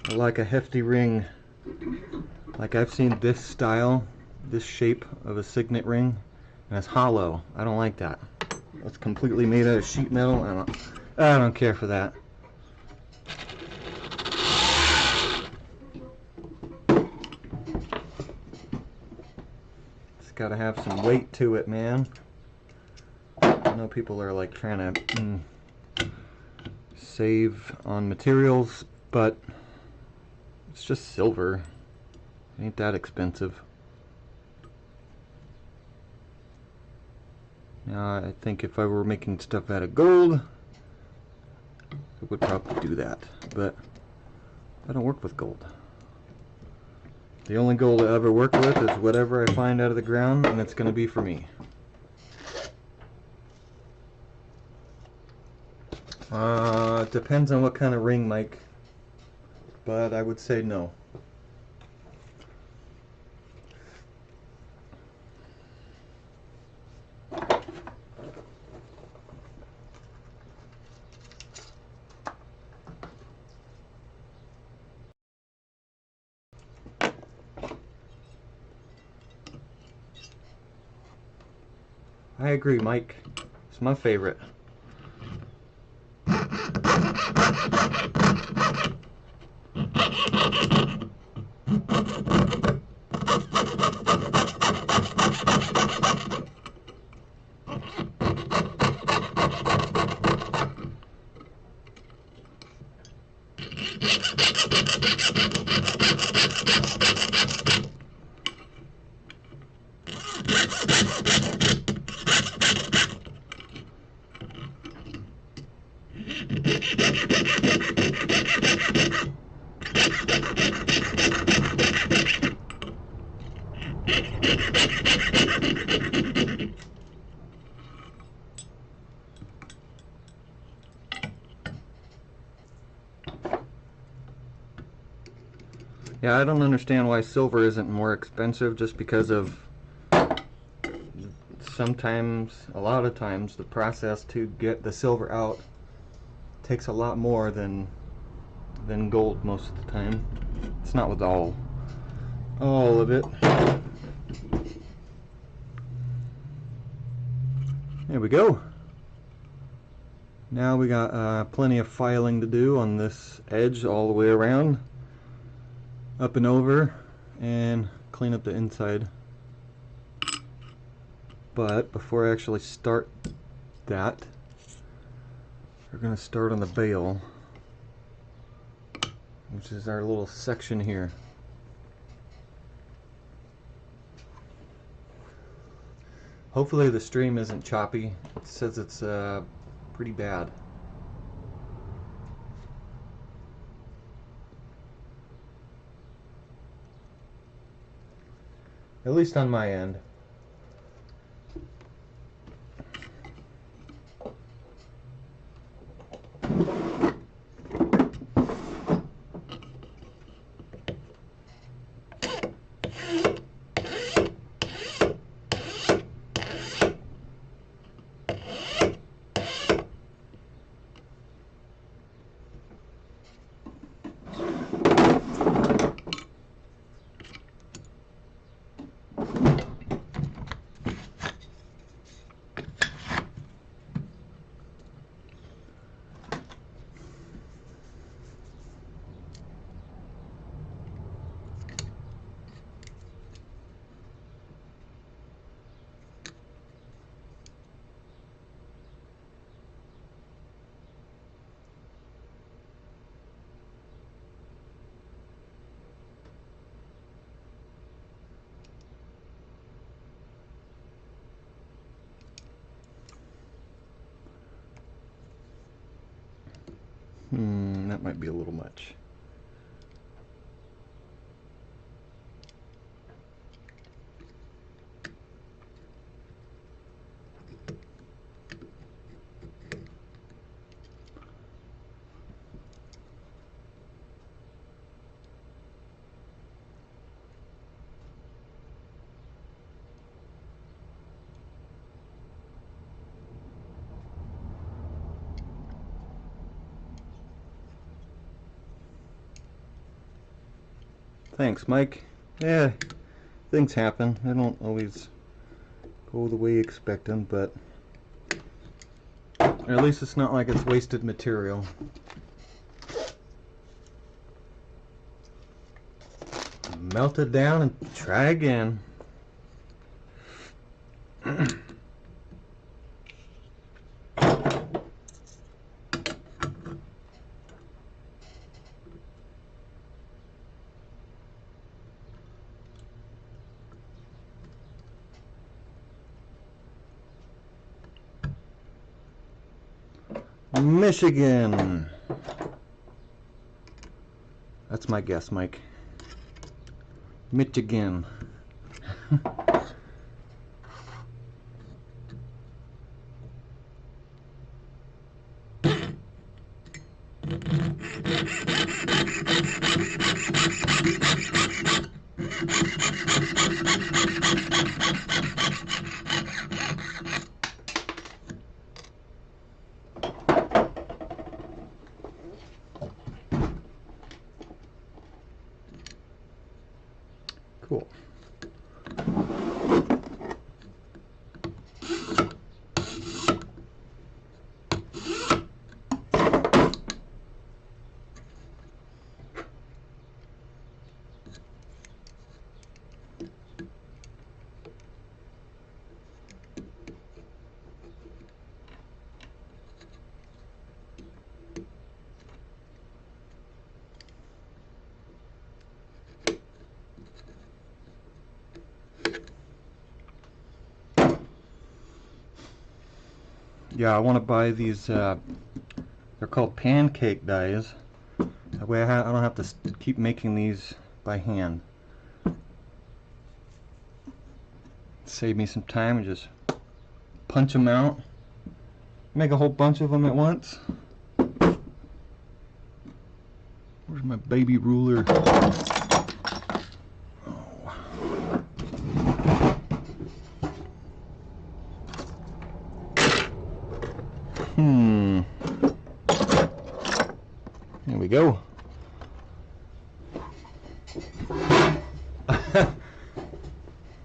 I like a hefty ring. Like I've seen this style, this shape of a signet ring, and it's hollow. I don't like that. It's completely made out of sheet metal, and I don't care for that. It's gotta have some weight to it, man. I know people are like trying to save on materials, but it's just silver. It ain't that expensive. Now, I think if I were making stuff out of gold, I would probably do that, but I don't work with gold. The only gold I ever work with is whatever I find out of the ground, and it's going to be for me. It depends on what kind of ring, Mike, but I would say no. I agree, Mike. It's my favorite. Yeah, I don't understand why silver isn't more expensive, just because of sometimes, a lot of times, the process to get the silver out takes a lot more than gold most of the time. It's not with all of it. There we go. Now we got plenty of filing to do on this edge all the way around, up and over, and clean up the inside. But before I actually start that, we're going to start on the bail, which is our little section here. Hopefully the stream isn't choppy. It says it's pretty bad. At least on my end. That might be a little much. Thanks, Mike. Yeah, things happen. They don't always go the way you expect them, but or at least it's not like it's wasted material. Melt it down and try again. Michigan. That's my guess, Mike. Michigan. Cool. Yeah, I want to buy these, they're called pancake dies. That way I don't have to keep making these by hand. Save me some time and just punch them out. Make a whole bunch of them at once. Where's my baby ruler? Here we go.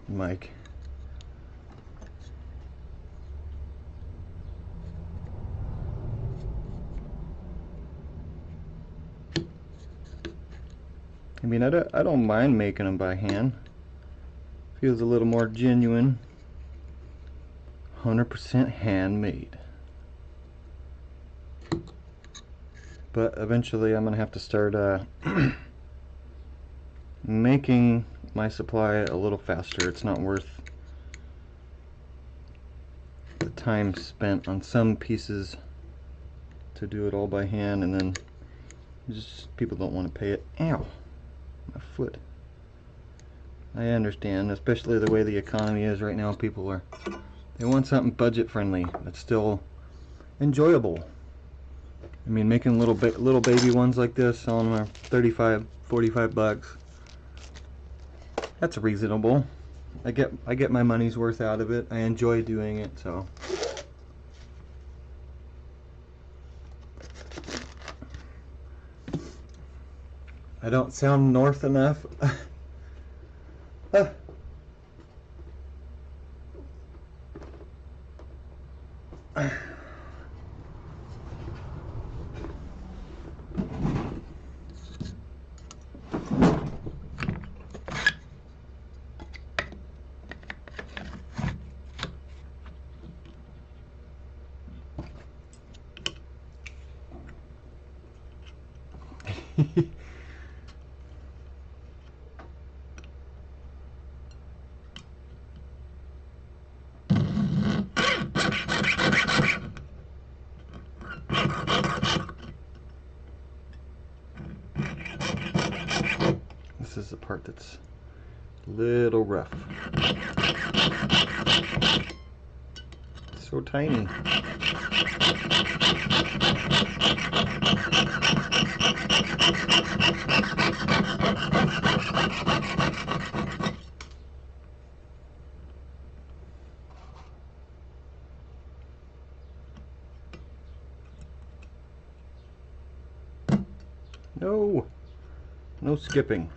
Mike. I mean, I don't mind making them by hand. Feels a little more genuine. 100% handmade. But eventually I'm gonna have to start making my supply a little faster. It's not worth the time spent on some pieces to do it all by hand, and then just people don't want to pay it. Ow, my foot. I understand, especially the way the economy is right now. People they want something budget friendly that's still enjoyable. I mean, making little baby ones like this, selling them for 35, 45 bucks. That's reasonable. I get my money's worth out of it. I enjoy doing it, so. I don't sound north enough. This is the part that's a little rough. So tiny. No, no skipping.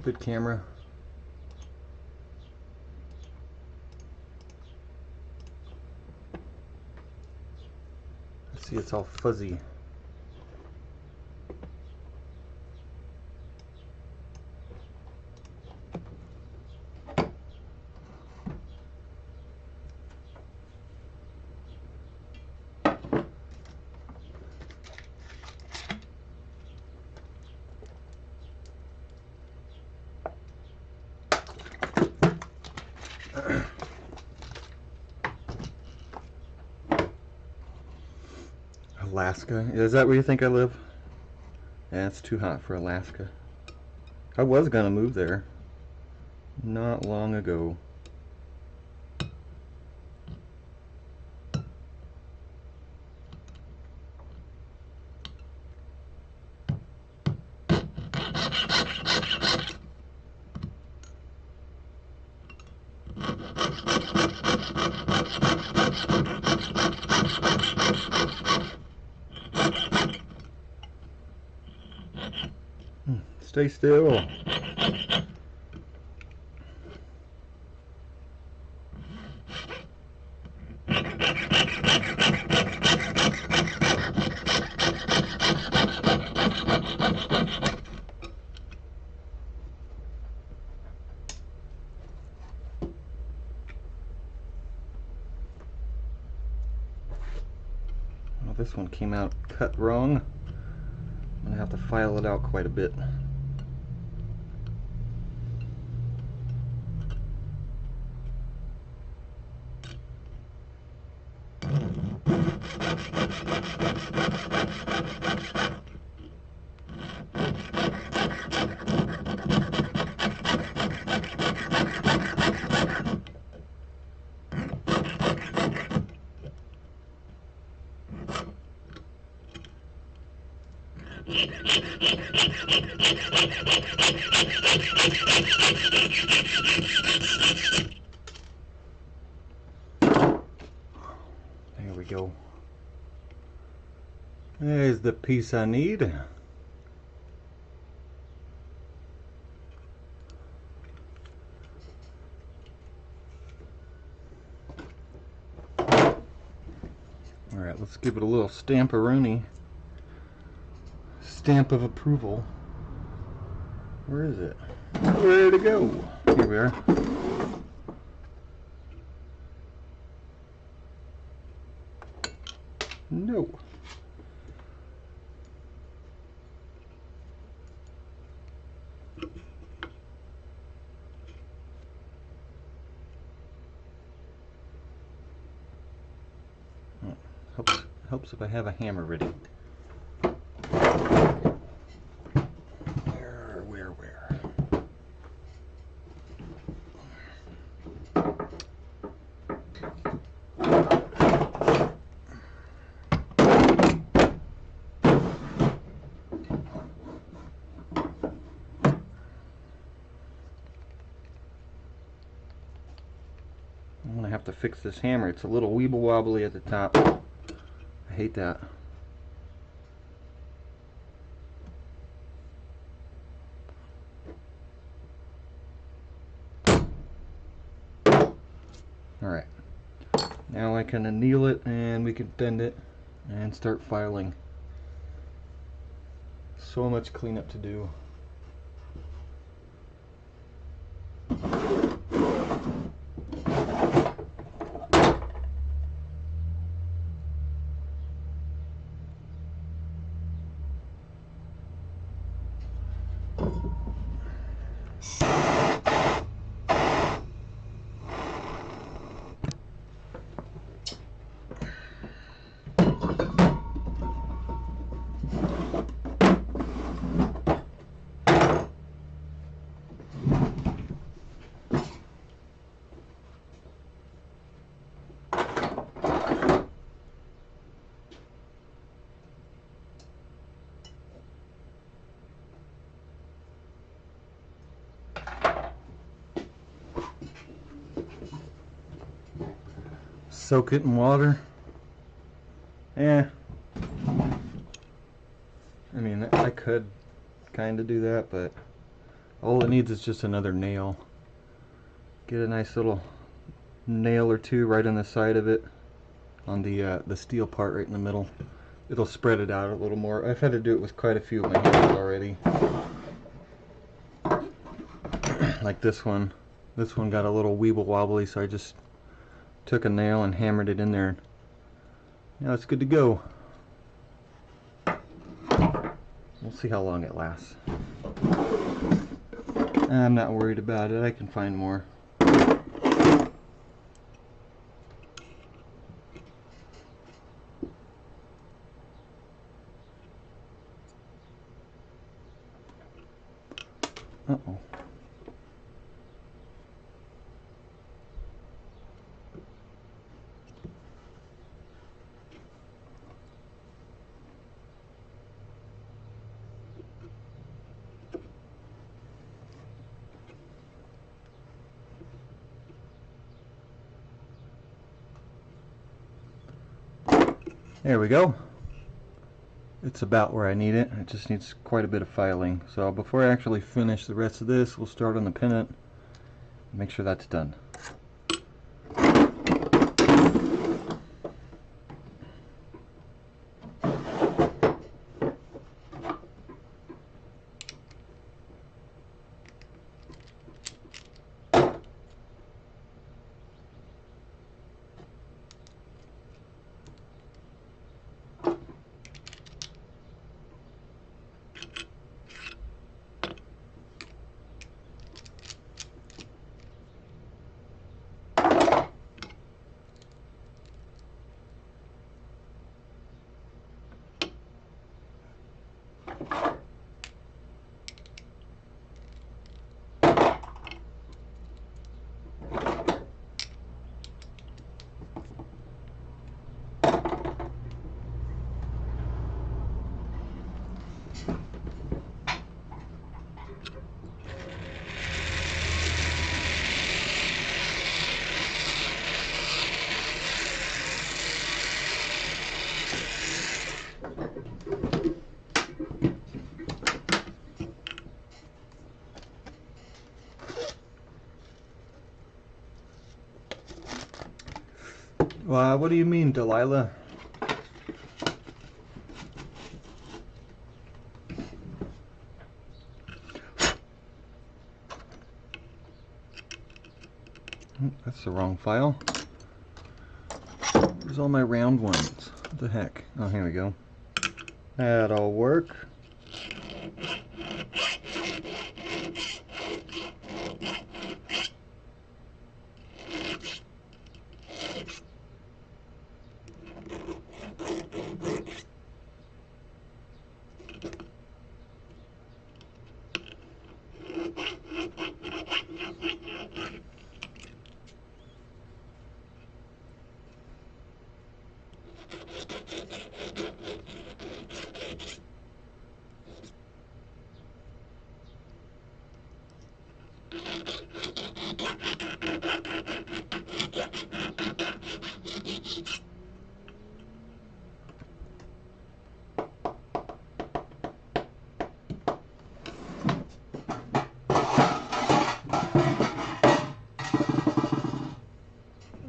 Stupid camera. See, it's all fuzzy. Alaska. Is that where you think I live? Yeah, it's too hot for Alaska. I was gonna move there not long ago. Stay still. Well, this one came out cut wrong. I'm gonna have to file it out quite a bit. There we go. There's the piece I need. Alright, let's give it a little stamp-a-rooney. Stamp of approval. Where is it? Where'd it go? Here we are. No. Helps if I have a hammer ready. Where? I'm gonna have to fix this hammer. It's a little weeble wobbly at the top. I hate that. Alright, now I can anneal it and we can bend it and start filing. So much cleanup to do. Soak it in water. I mean, I could kind of do that, but All it needs is just another nail. Get a nice little nail or two right on the side of it, on the steel part right in the middle. It'll spread it out a little more. I've had to do it with quite a few of my hammers already. Like this one. This one got a little weeble wobbly, so I just took a nail and hammered it in there. Now it's good to go. We'll see how long it lasts. I'm not worried about it. I can find more. Uh-oh. There we go. It's about where I need it. It just needs quite a bit of filing. So before I actually finish the rest of this, we'll start on the pennant and make sure that's done. What do you mean, Delilah? That's the wrong file. Where's all my round ones? What the heck? Oh, here we go. That'll work.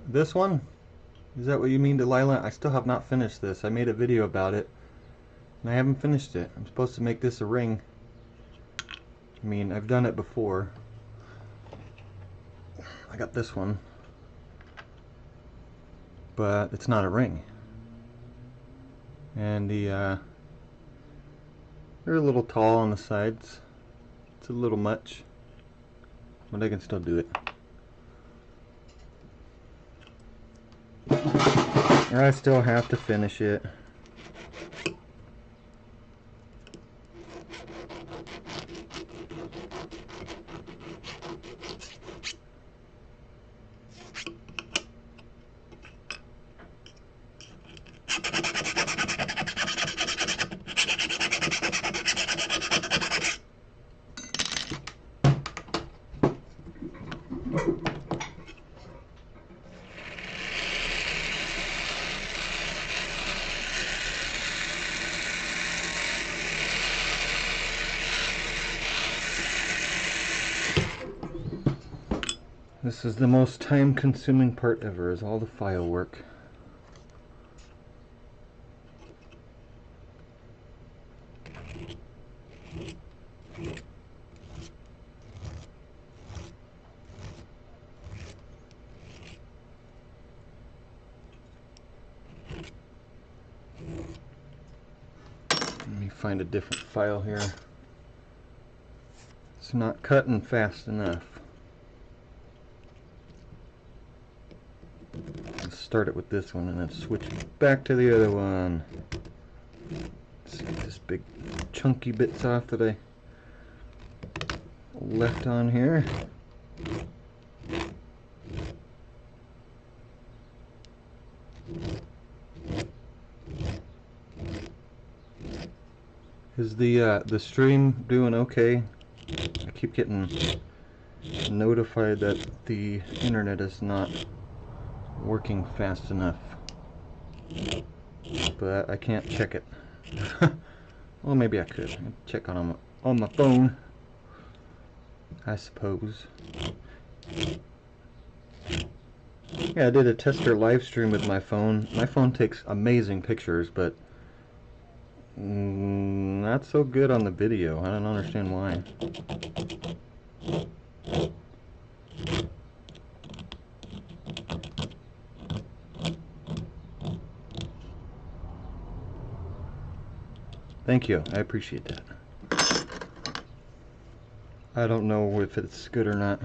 This one? Is that what you mean, Delilah? I still have not finished this. I made a video about it, and I haven't finished it. I'm supposed to make this a ring. I mean, I've done it before. I got this one, but it's not a ring. And they're a little tall on the sides. It's a little much, but I can still do it. I still have to finish it. This is the most time-consuming part ever, is all the file work. Let me find a different file here. It's not cutting fast enough. Let's start it with this one and then switch back to the other one. Let's get this big chunky bits off that I left on here. Is the stream doing okay? I keep getting notified that the internet is not working fast enough, but I can't check it. Well, maybe I could check on my phone, I suppose. Yeah, I did a tester live stream with my phone. My phone takes amazing pictures, but not so good on the video. I don't understand why. Thank you. I appreciate that. I don't know if it's good or not.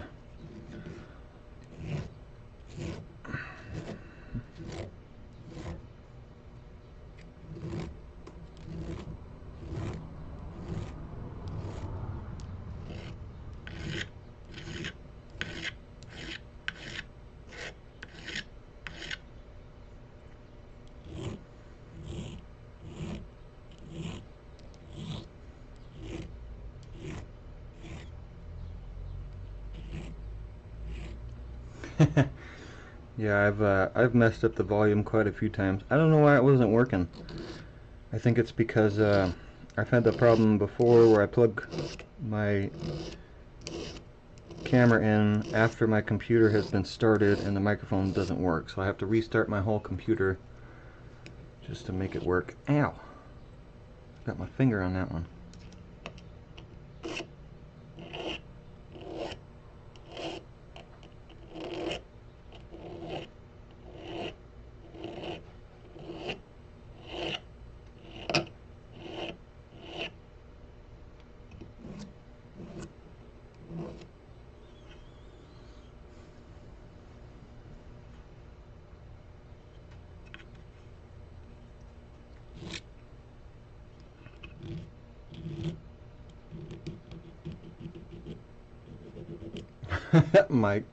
Yeah, I've messed up the volume quite a few times. I don't know why it wasn't working. I think it's because I've had the problem before where I plug my camera in after my computer has been started and the microphone doesn't work. So I have to restart my whole computer just to make it work. Ow! Got my finger on that one. Mike.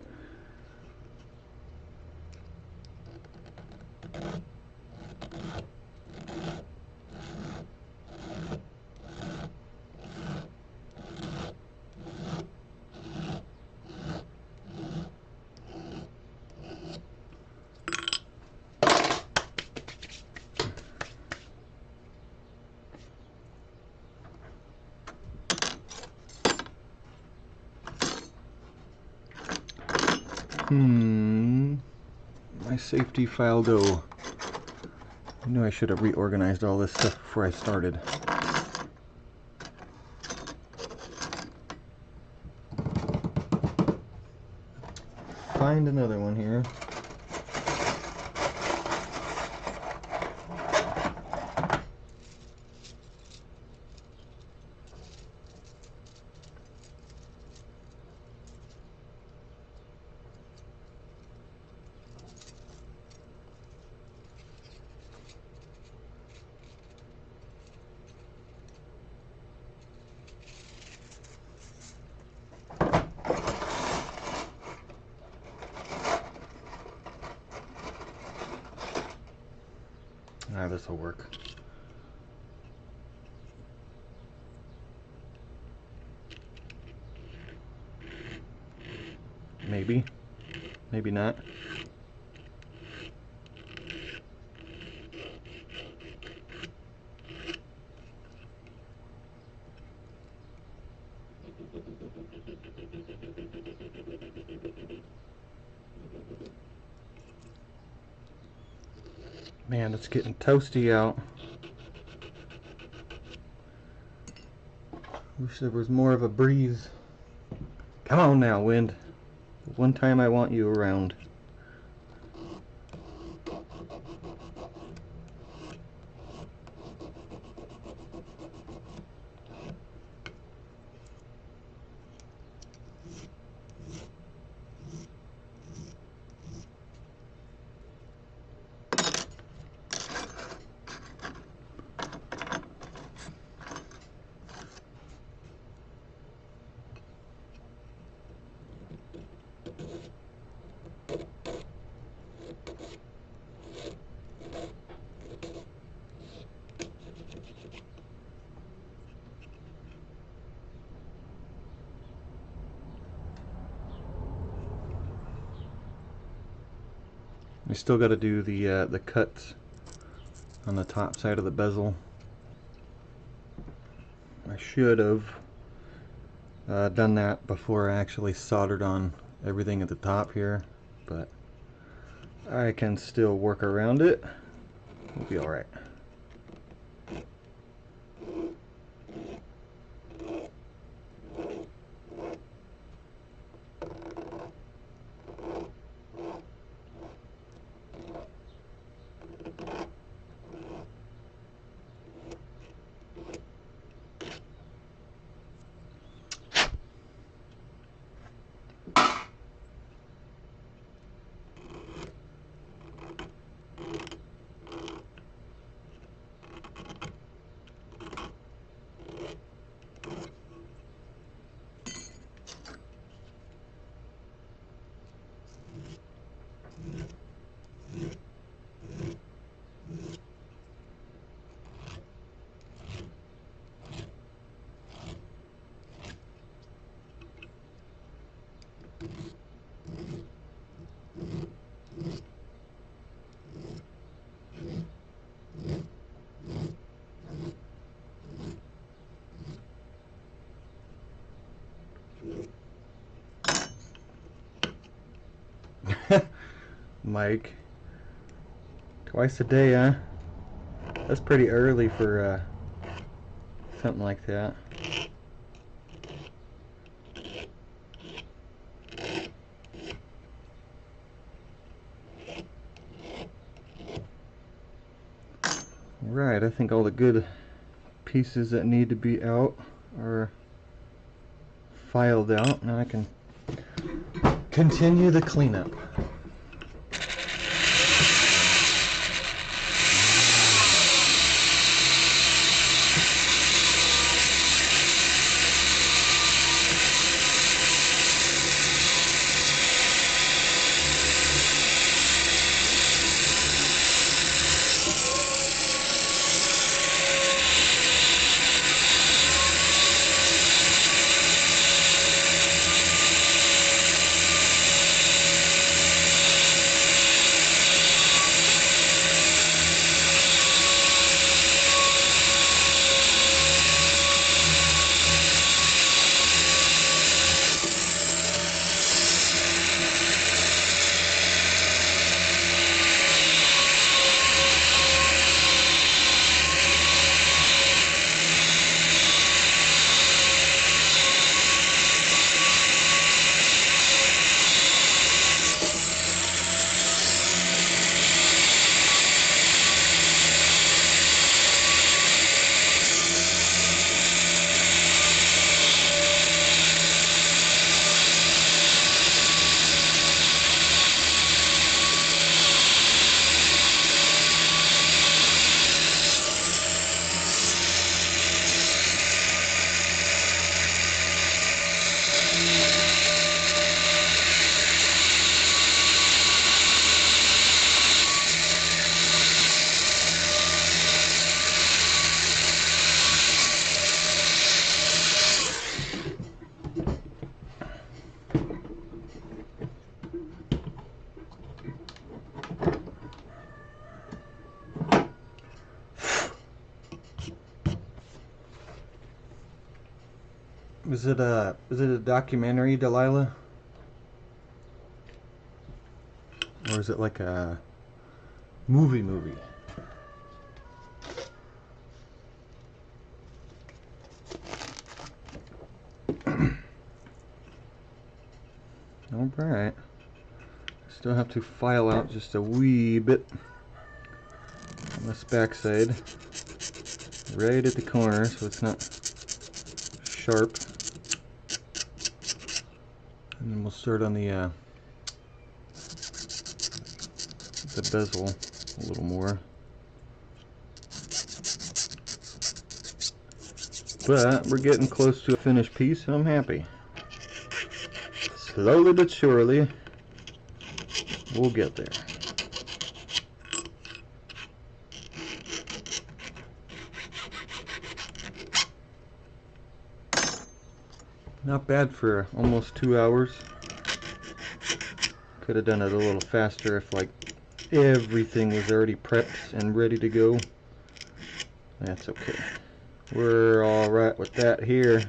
My safety file go. I knew I should have reorganized all this stuff before I started. Find another one here. Ah, this will work. Maybe. Maybe not. Man, it's getting toasty out. Wish there was more of a breeze. Come on now, wind. One time I want you around. We still got to do the cuts on the top side of the bezel. I should have done that before I actually soldered on everything at the top here, but I can still work around it. We'll be alright. Mike, twice a day, huh? That's pretty early for something like that. Right, I think all the good pieces that need to be out are filed out. Now I can continue the cleanup. Is it a documentary, Delilah? Or is it like a movie? Alright. Still have to file out just a wee bit on this backside. Right at the corner so it's not sharp. And then we'll start on the bezel a little more. But we're getting close to a finished piece and I'm happy. Slowly but surely, we'll get there. Not bad for almost 2 hours. Could have done it a little faster if like everything was already prepped and ready to go. That's okay. We're all right with that here.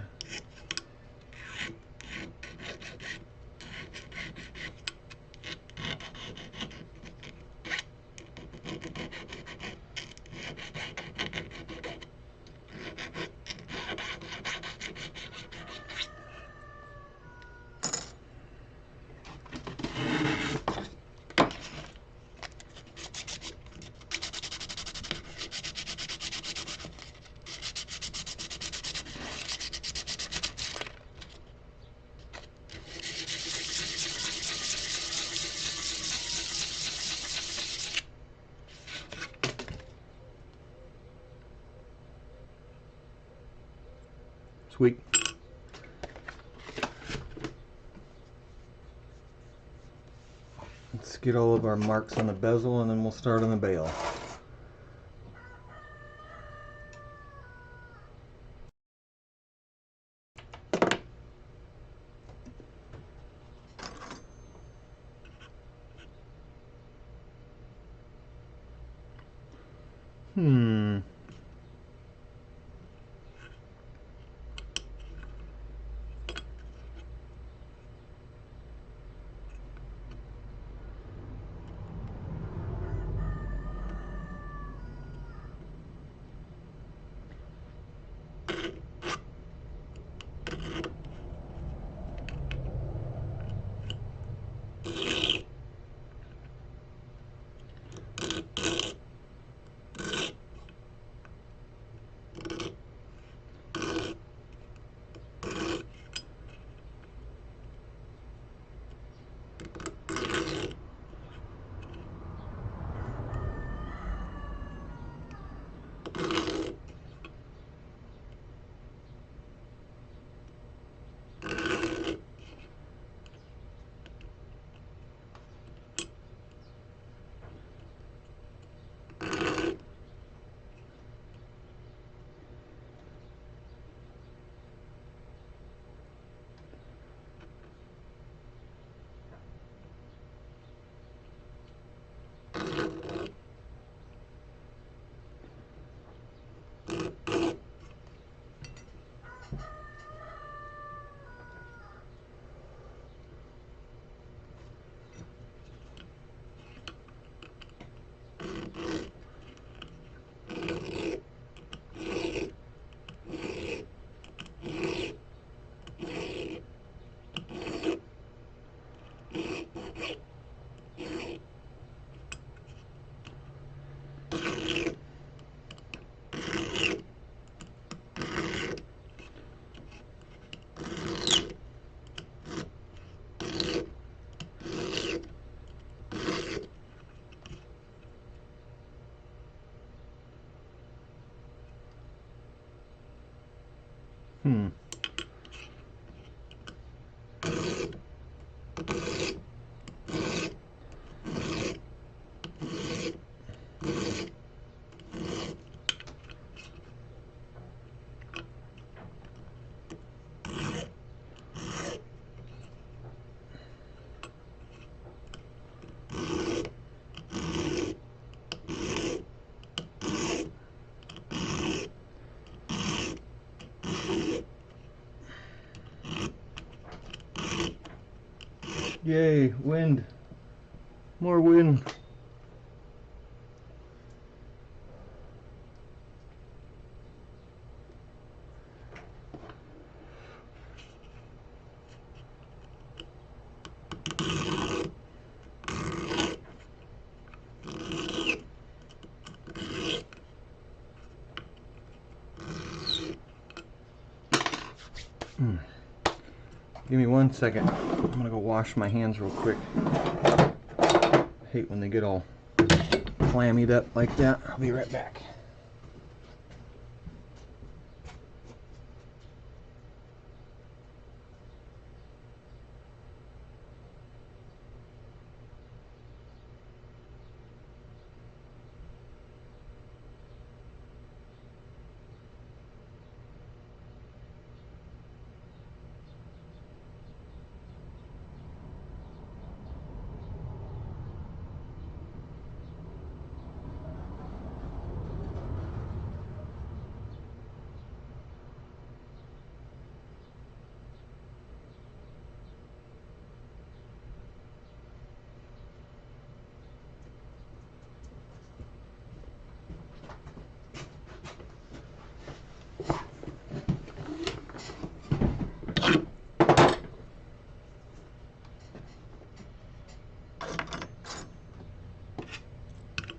Sweet. Let's get all of our marks on the bezel and then we'll start on the bail. Hmm. Hmm. Yay, wind. More wind. Give me 1 second. I'm gonna go wash my hands real quick. I hate when they get all clammied up like that. I'll be right back.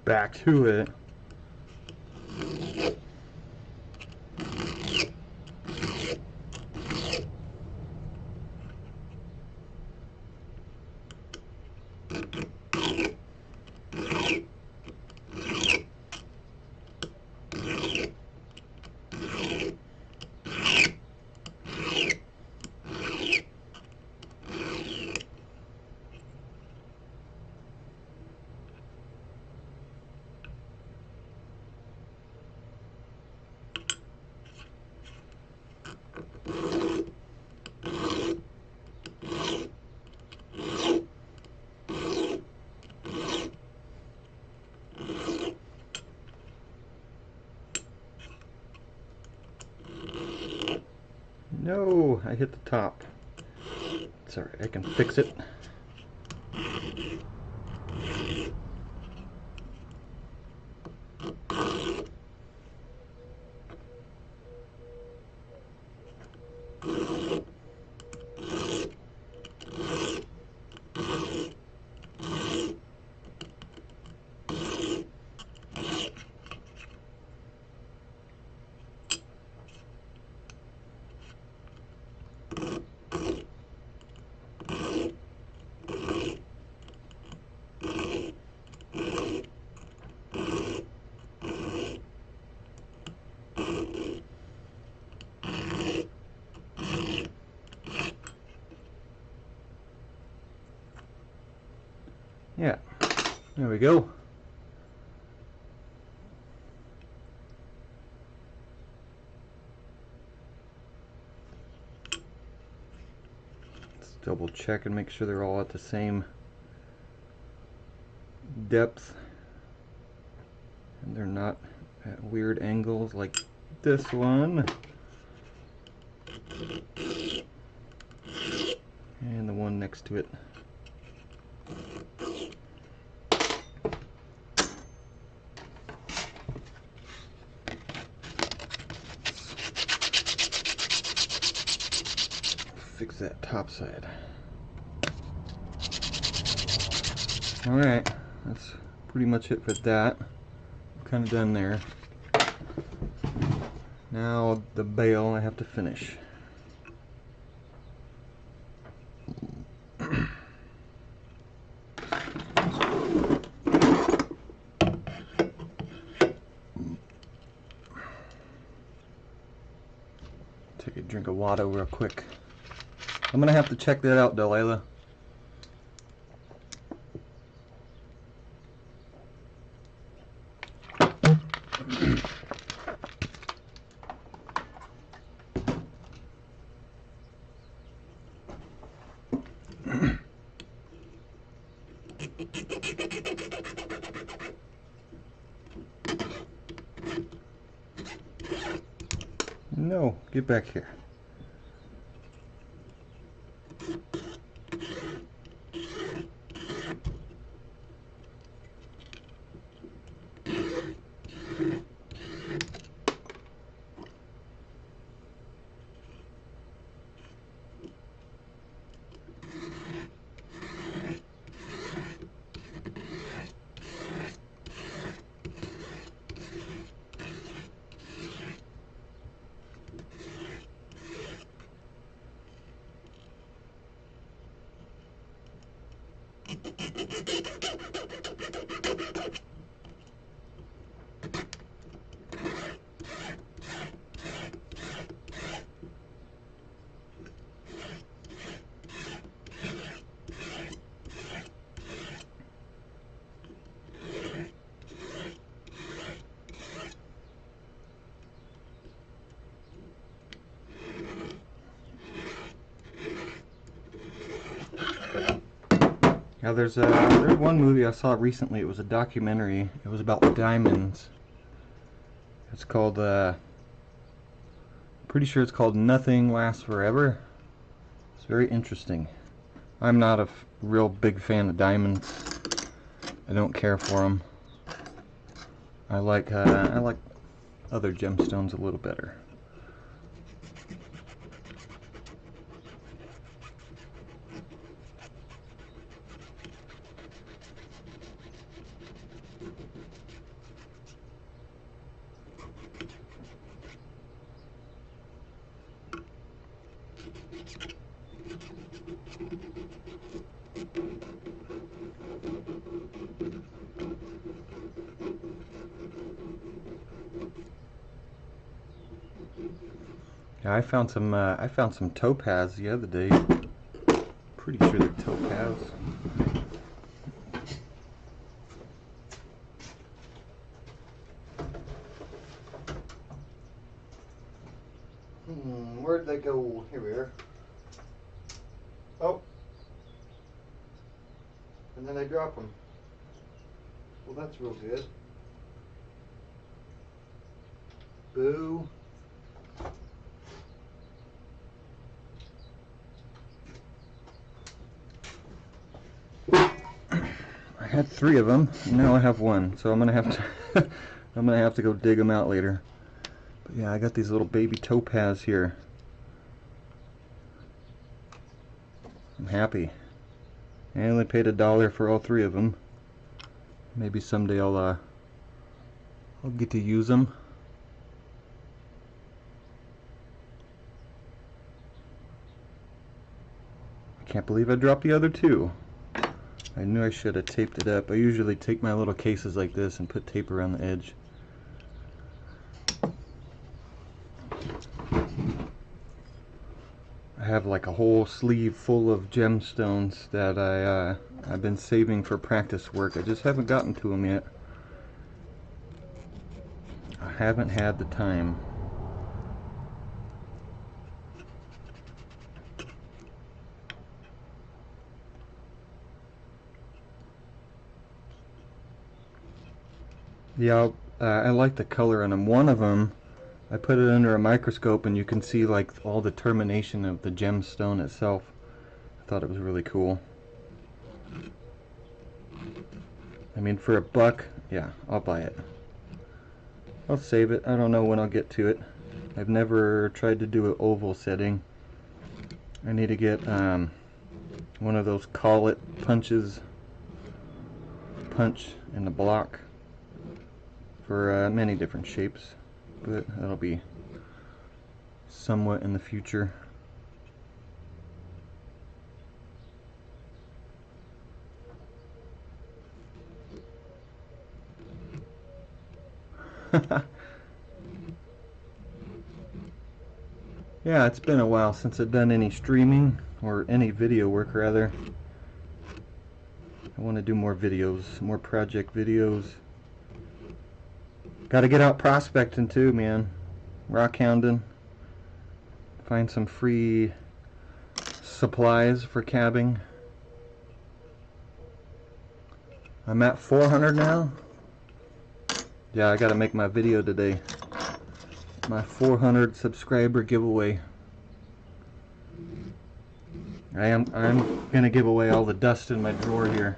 Back to it. No, I hit the top. It's alright, I can fix it. Yeah, there we go. Let's double check and make sure they're all at the same depth and they're not at weird angles like this one and the one next to it. Fix that top side. Alright, that's pretty much it for that. I'm kind of done there. Now the bail I have to finish. Take a drink of water real quick. I'm gonna have to check that out, Delilah. No, get back here. Now there's one movie I saw recently. It was a documentary. It was about diamonds. It's called pretty sure it's called Nothing Lasts Forever. It's very interesting. I'm not a real big fan of diamonds. I don't care for them. I like other gemstones a little better. Yeah, I found some topaz the other day. Pretty sure they're topaz. Where'd they go? Here we are. Oh, and then I drop them. Well, that's real good. Boo. I had 3 of them. Now I have 1, so I'm gonna have to I'm gonna have to go dig them out later. But yeah, I got these little baby topaz here. I'm happy. I only paid $1 for all 3 of them. Maybe someday I'll get to use them. I can't believe I dropped the other 2. I knew I should have taped it up. I usually take my little cases like this and put tape around the edge. I have like a whole sleeve full of gemstones that I've been saving for practice work. I just haven't gotten to them yet. I haven't had the time. Yeah, I like the color on them. One of them, I put it under a microscope and you can see like all the termination of the gemstone itself. I thought it was really cool. I mean, for $1, yeah, I'll buy it. I'll save it. I don't know when I'll get to it. I've never tried to do an oval setting. I need to get one of those collet punches, punch in the block for many different shapes, but that'll be somewhat in the future. Yeah, it's been a while since I've done any streaming, or any video work rather. I want to do more videos, more project videos. Got to get out prospecting too, man. Rock hounding. Find some free supplies for cabbing. I'm at 400 now. Yeah, I got to make my video today. My 400 subscriber giveaway. I'm gonna give away all the dust in my drawer here,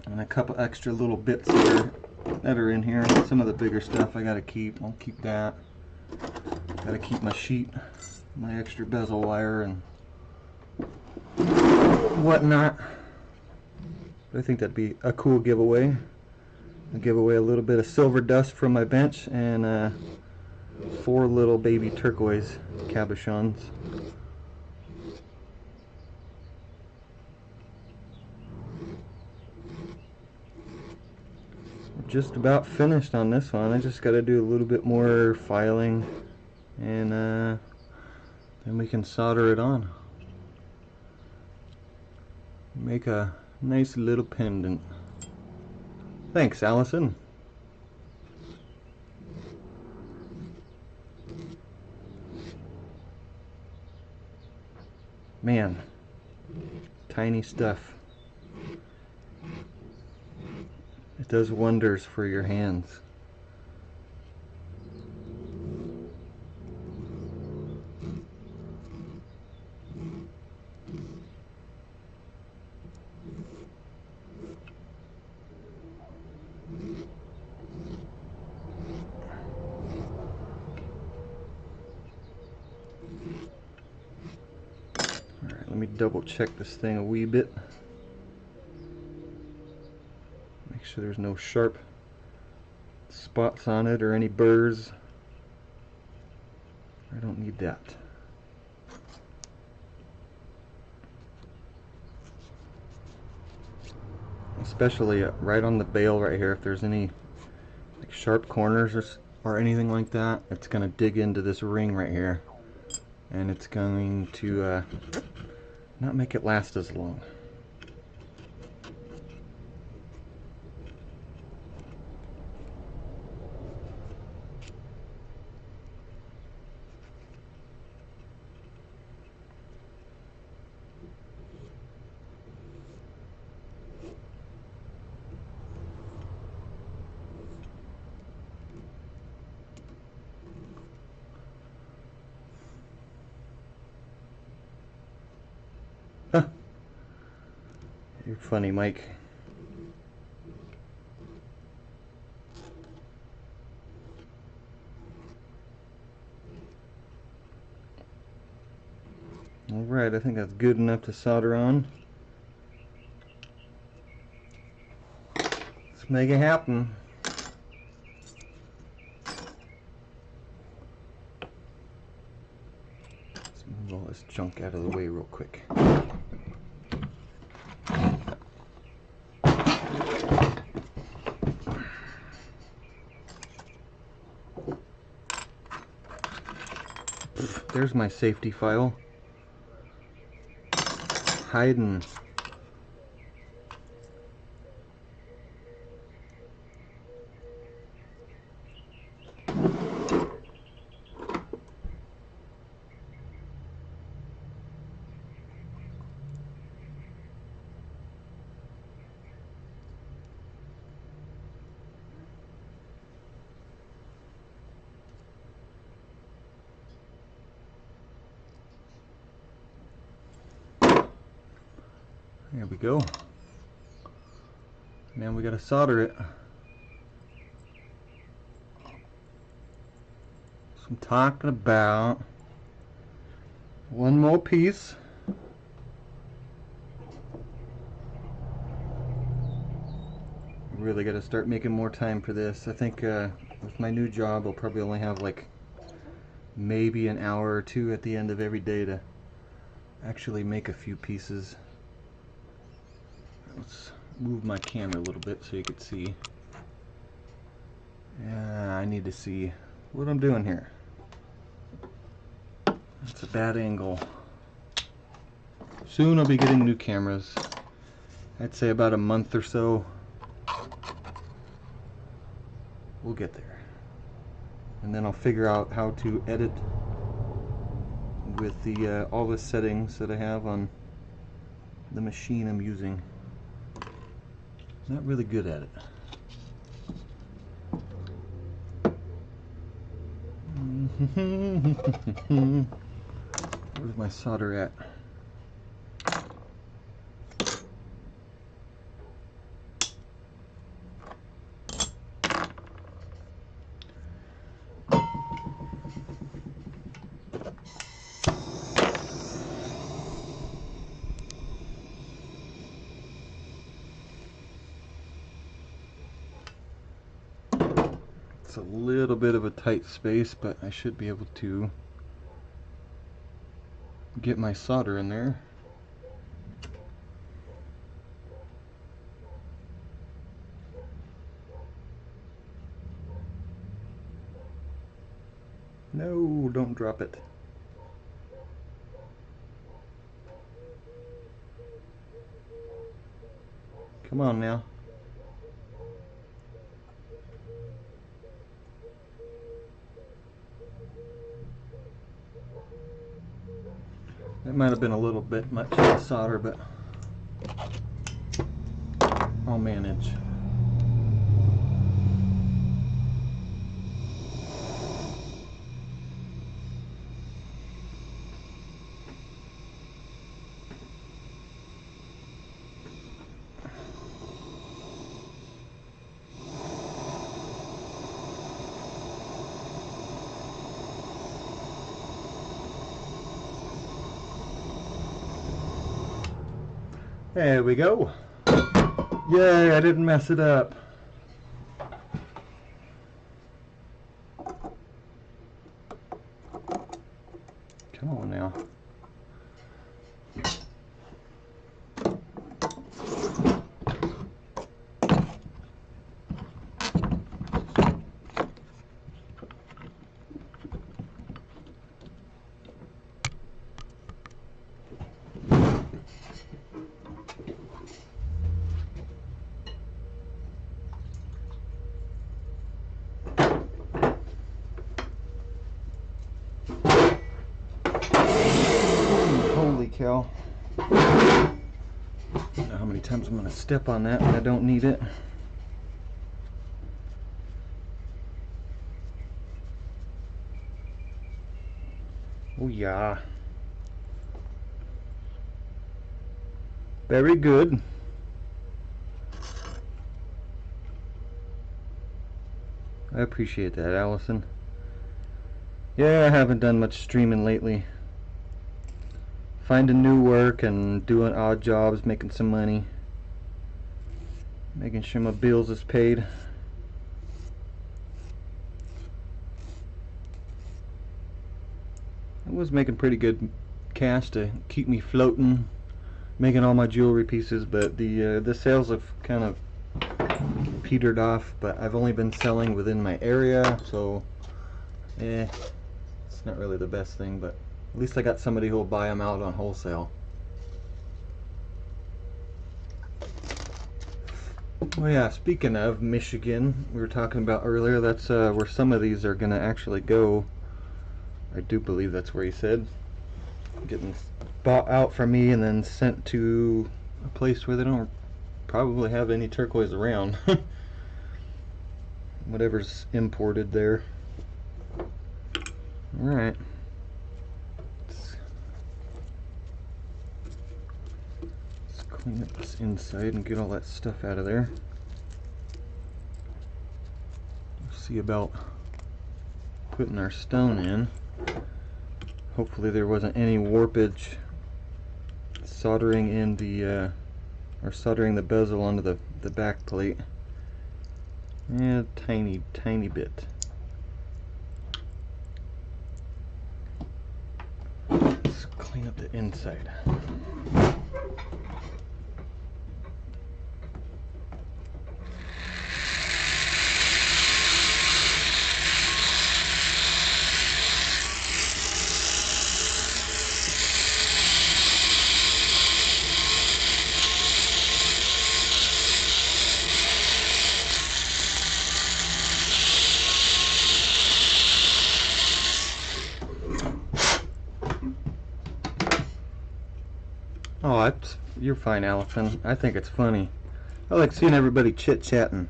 and a couple extra little bits that are in here. Some of the bigger stuff I gotta keep. I'll keep that. Gotta keep my sheet, my extra bezel wire, and whatnot. I think that'd be a cool giveaway. I'll give away a little bit of silver dust from my bench and 4 little baby turquoise cabochons. Just about finished on this one. I just got to do a little bit more filing, and then we can solder it on. Make a nice little pendant. Thanks, Allison. Man, tiny stuff. It does wonders for your hands. Alright, let me double check this thing a wee bit. Make sure there's no sharp spots on it or any burrs. I don't need that. Especially right on the bail right here, if there's any like sharp corners or anything like that, it's going to dig into this ring right here, and it's going to not make it last as long. Huh. You're funny, Mike. Alright, I think that's good enough to solder on. Let's make it happen. Let's move all this junk out of the way real quick. There's my safety file. Hiding. There we go. Now we gotta solder it. So I'm talking about one more piece. Really gotta start making more time for this. I think with my new job I'll probably only have like maybe an hour or two at the end of every day to actually make a few pieces. Let's move my camera a little bit so you can see. Yeah, I need to see what I'm doing here. That's a bad angle. Soon I'll be getting new cameras. I'd say about a month or so. We'll get there. And then I'll figure out how to edit with the all the settings that I have on the machine I'm using. Not really good at it. Where's my solder at? It's a little bit of a tight space, but I should be able to get my solder in there. No, don't drop it. Come on now. That might have been a little bit much solder, but I'll manage. There we go. Yay, I didn't mess it up. Come on now. Holy cow. I don't know how many times I'm going to step on that when I don't need it. Oh yeah. Very good. I appreciate that, Allison. Yeah, I haven't done much streaming lately. Finding new work and doing odd jobs, making some money. Making sure my bills is paid. I was making pretty good cash to keep me floating, making all my jewelry pieces, but the sales have kind of petered off. But I've only been selling within my area, so it's not really the best thing, but at least I got somebody who will buy them out on wholesale. Oh yeah, speaking of Michigan, we were talking about earlier, that's where some of these are going to actually go. I do believe that's where he said. Getting bought out from me and then sent to a place where they don't probably have any turquoise around. Whatever's imported there. Alright. Let's clean up this inside and get all that stuff out of there. See about putting our stone in. Hopefully there wasn't any warpage soldering in the or soldering the bezel onto the back plate. Yeah, tiny bit. Let's clean up the inside. Oh, you're fine, Allison. I think it's funny. I like seeing everybody chit-chatting,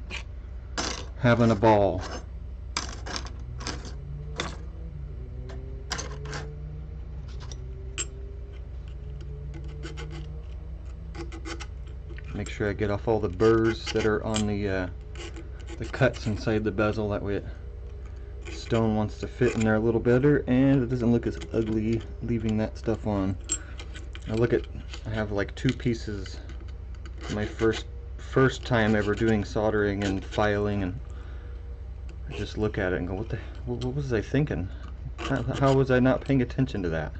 having a ball. Make sure I get off all the burrs that are on the cuts inside the bezel. That way the stone wants to fit in there a little better, and it doesn't look as ugly leaving that stuff on. Now look at, I have like two pieces. My first time ever doing soldering and filing, and I just look at it and go, what was I thinking? How was I not paying attention to that?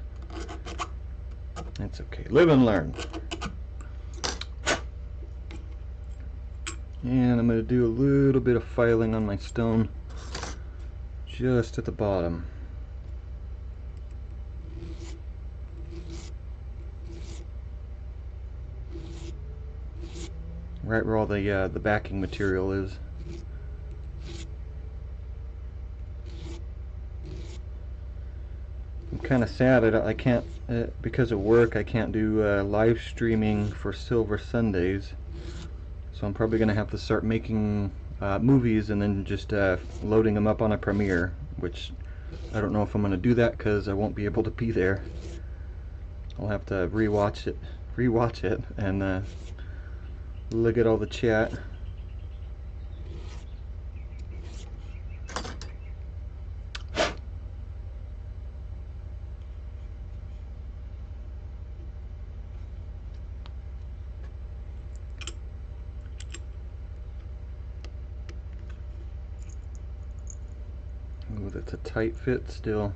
It's okay. Live and learn. And I'm going to do a little bit of filing on my stone just at the bottom. Right where all the backing material is. I'm kind of sad I can't, because of work, I can't do live streaming for Silver Sundays. So I'm probably gonna have to start making movies and then just loading them up on a Premiere, which I don't know if I'm gonna do that because I won't be able to be there. I'll have to rewatch it, and look at all the chat. Ooh, that's a tight fit still.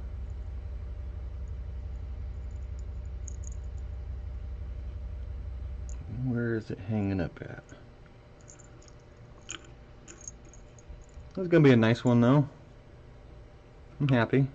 Where is it hanging up at? That's gonna be a nice one though. I'm happy.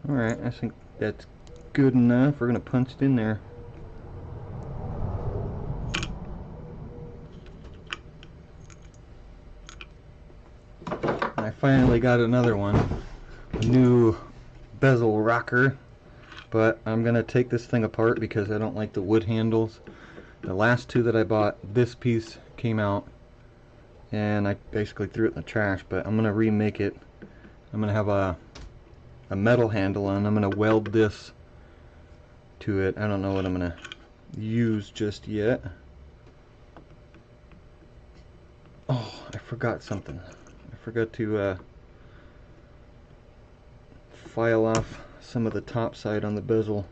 Alright, I think that's good enough. We're going to punch it in there. And I finally got another one. A new bezel rocker. But I'm going to take this thing apart because I don't like the wood handles. The last two that I bought, this piece came out. And I basically threw it in the trash. But I'm going to remake it. I'm going to have a metal handle on. I'm going to weld this to it. I don't know what I'm going to use just yet. Oh, I forgot something. I forgot to file off some of the top side on the bezel.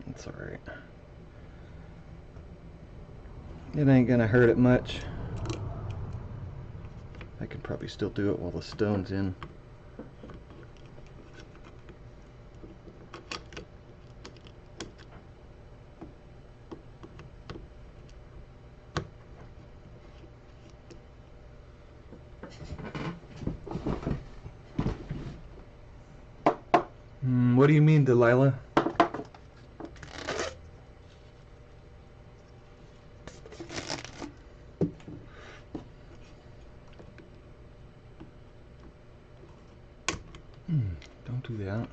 It's alright. It ain't gonna hurt it much. I can probably still do it while the stone's in. What do you mean, Delilah? Don't do that.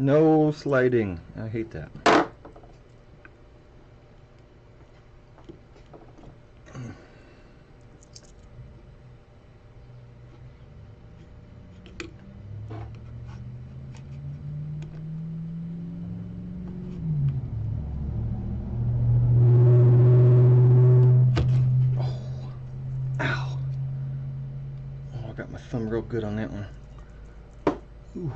No sliding. I hate that. Ow. Oh, I got my thumb real good on that one. Ooh.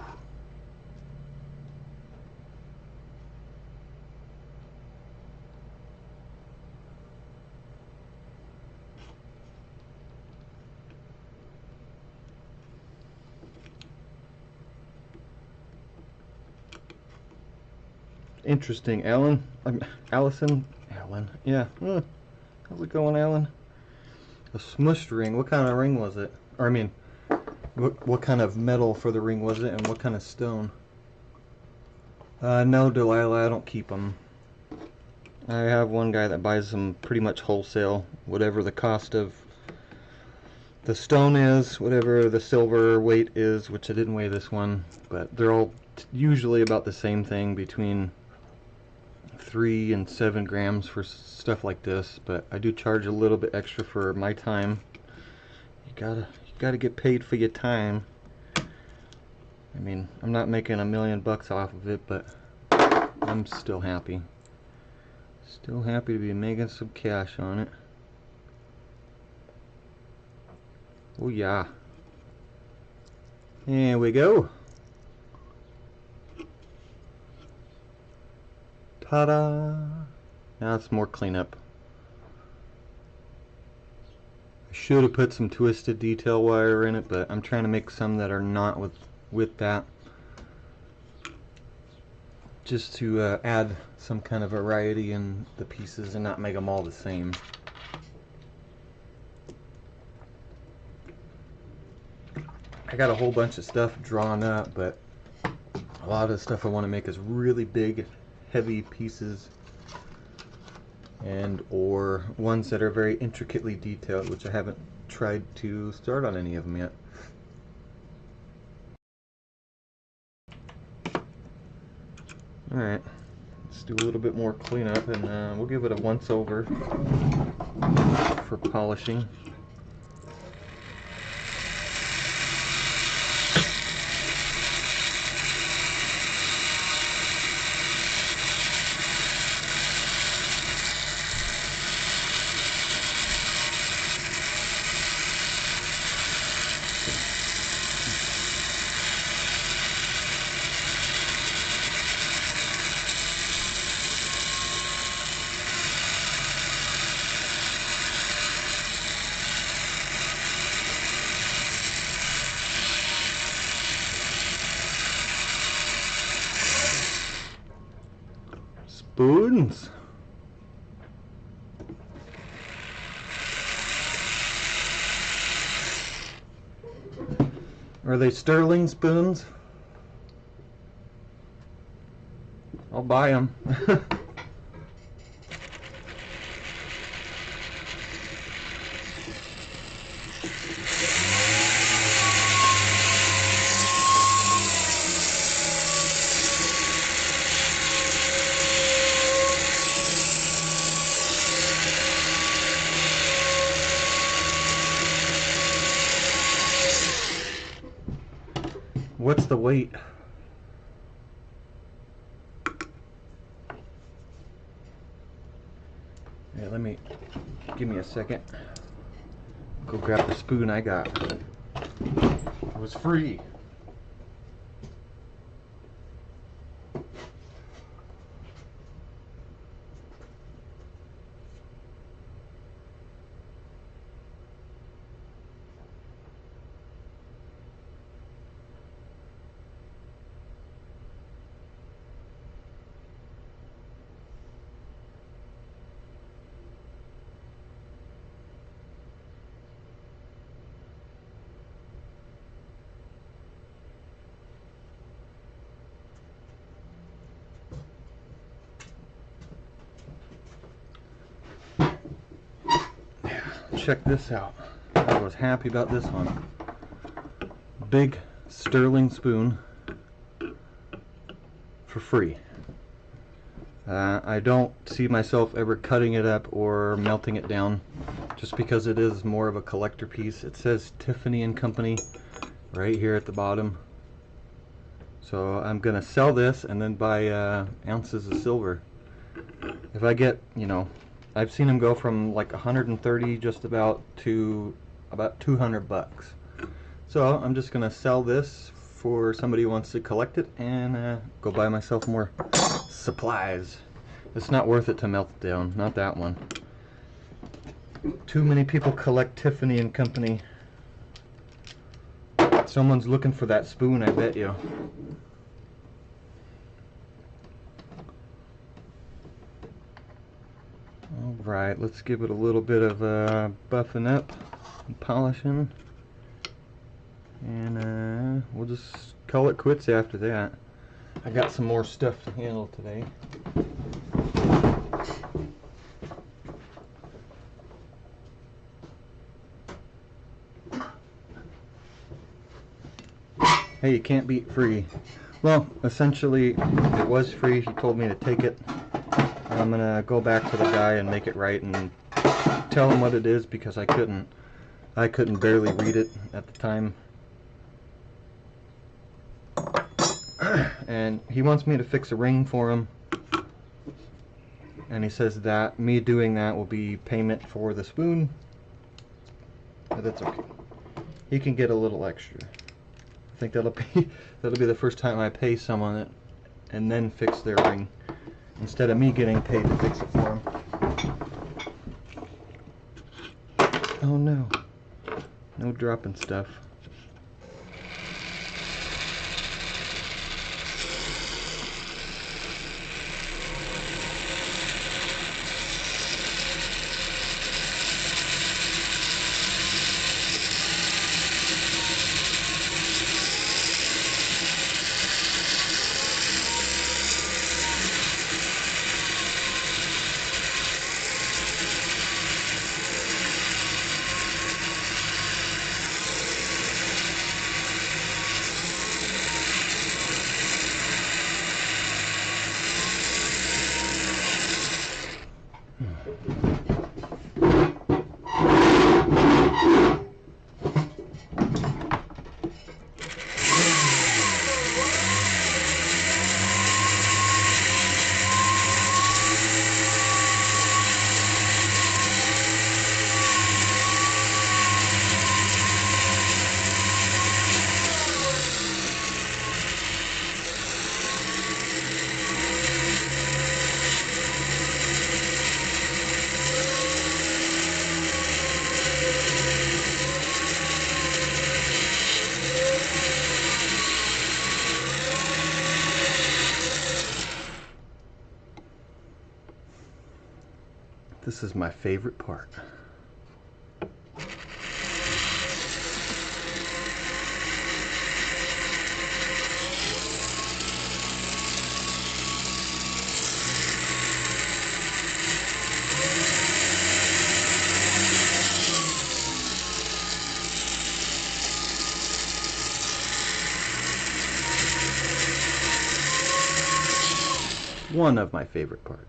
Interesting, Alan. Allison. Alan. Yeah. How's it going, Alan? A smushed ring. What kind of ring was it? Or I mean, what kind of metal for the ring was it, and what kind of stone? No, Delilah, I don't keep them. I have one guy that buys them pretty much wholesale, whatever the cost of the stone is, whatever the silver weight is, which I didn't weigh this one, but they're all usually about the same thing, between 3 and 7 grams for stuff like this, but I do charge a little bit extra for my time. You gotta get paid for your time. I mean, I'm not making $1 million off of it, but I'm still happy. Still happy to be making some cash on it. Oh yeah. Here we go. Ta-da! Now it's more cleanup. I should have put some twisted detail wire in it, but I'm trying to make some that are not with that, just to add some kind of variety in the pieces and not make them all the same. I got a whole bunch of stuff drawn up, but a lot of the stuff I want to make is really big, heavy pieces, and or ones that are very intricately detailed, which I haven't tried to start on any of them yet. Alright, let's do a little bit more cleanup, and we'll give it a once over for polishing. Spoons. Are they sterling spoons? I'll buy them. What's the weight? Yeah, give me a second. Go grab the spoon I got. It was free. Check this out. I was happy about this one. Big sterling spoon for free. I don't see myself ever cutting it up or melting it down, just because it is more of a collector piece. It says Tiffany and Company right here at the bottom. So I'm gonna sell this and then buy ounces of silver. If I get, you know, I've seen them go from like 130 just about to about 200 bucks. So I'm just gonna sell this for somebody who wants to collect it, and go buy myself more supplies. It's not worth it to melt it down, not that one. Too many people collect Tiffany and Company. Someone's looking for that spoon, I bet you. Alright, let's give it a little bit of buffing up and polishing, and we'll just call it quits after that. I got some more stuff to handle today. Hey, you can't beat free. Well, essentially, it was free. He told me to take it. I'm gonna go back to the guy and make it right and tell him what it is, because I couldn't barely read it at the time. and he wants me to fix a ring for him, and he says that me doing that will be payment for the spoon, but that's okay. He can get a little extra. I think that'll be the first time I pay someone it and then fix their ring instead of me getting paid to fix it for him. Oh no, no dropping stuff. This is my favorite part. One of my favorite parts.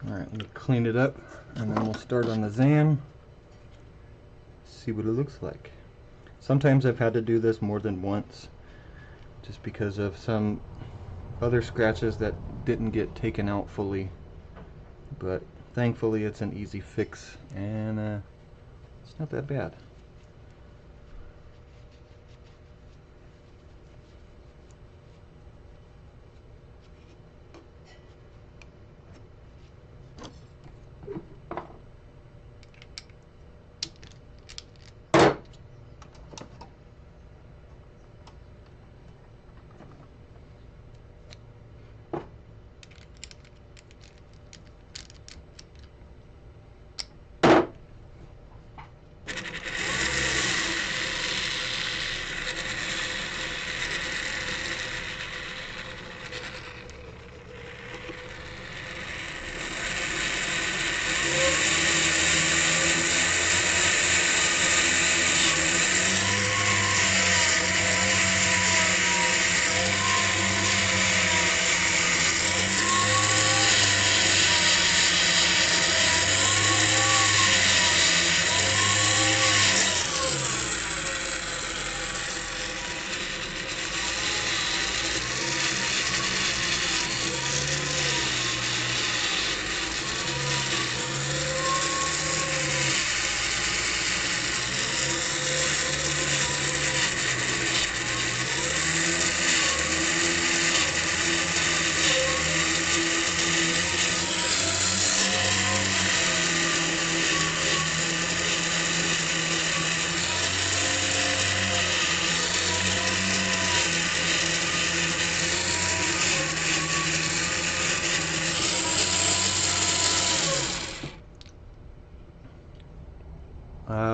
Alright, we'll clean it up and then we'll start on the Zam. See what it looks like. Sometimes I've had to do this more than once just because of some other scratches that didn't get taken out fully, but thankfully it's an easy fix and it's not that bad.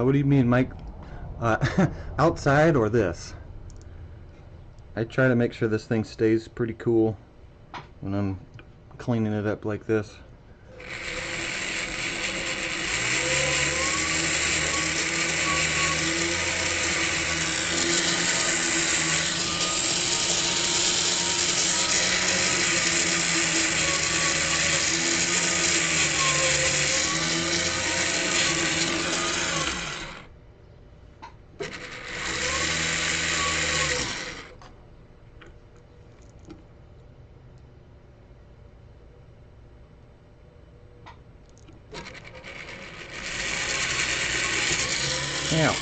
What do you mean, Mike? Outside or this? I try to make sure this thing stays pretty cool when I'm cleaning it up like this. Now,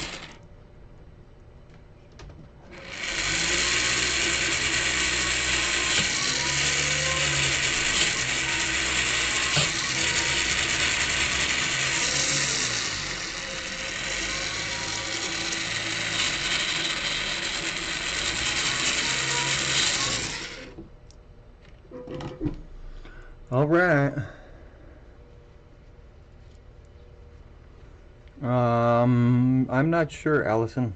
all right. I'm not sure, Allison.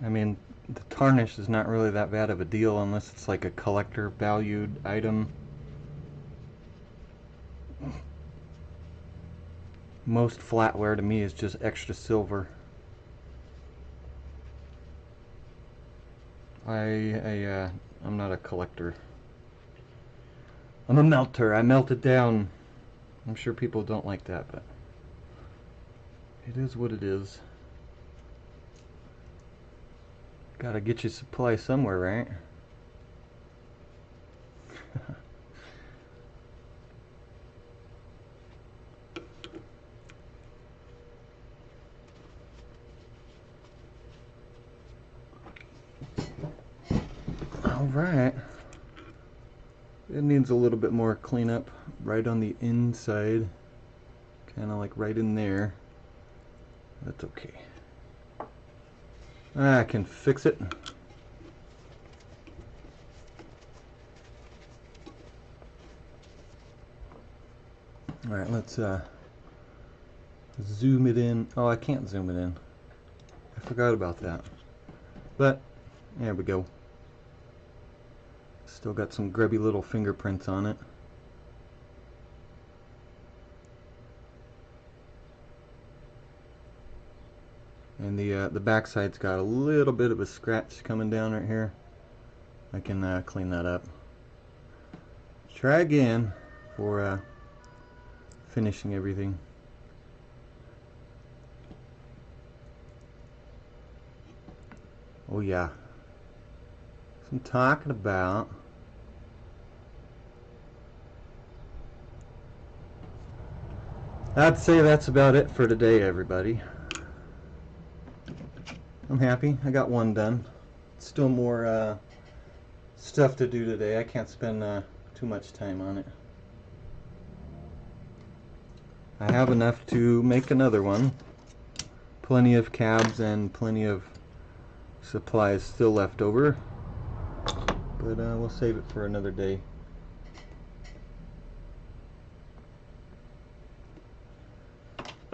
I mean, the tarnish is not really that bad of a deal unless it's like a collector valued item. Most flatware to me is just extra silver. I'm not a collector. I'm a melter. I melt it down. I'm sure people don't like that, but it is what it is. Gotta get your supply somewhere, right? Alright. It needs a little bit more cleanup right on the inside. Kinda like right in there. That's okay. I can fix it. Alright, let's zoom it in. Oh, I can't zoom it in. I forgot about that. But, there we go. Still got some grubby little fingerprints on it. And the backside's got a little bit of a scratch coming down right here. I can clean that up. Try again for finishing everything. Oh yeah. So I'm talking about. I'd say that's about it for today, everybody. I'm happy. I got one done. Still more stuff to do today. I can't spend too much time on it. I have enough to make another one. Plenty of cabs and plenty of supplies still left over. But we'll save it for another day.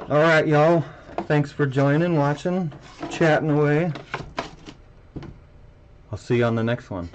Alright, y'all. Thanks for joining, watching, chatting away. I'll see you on the next one.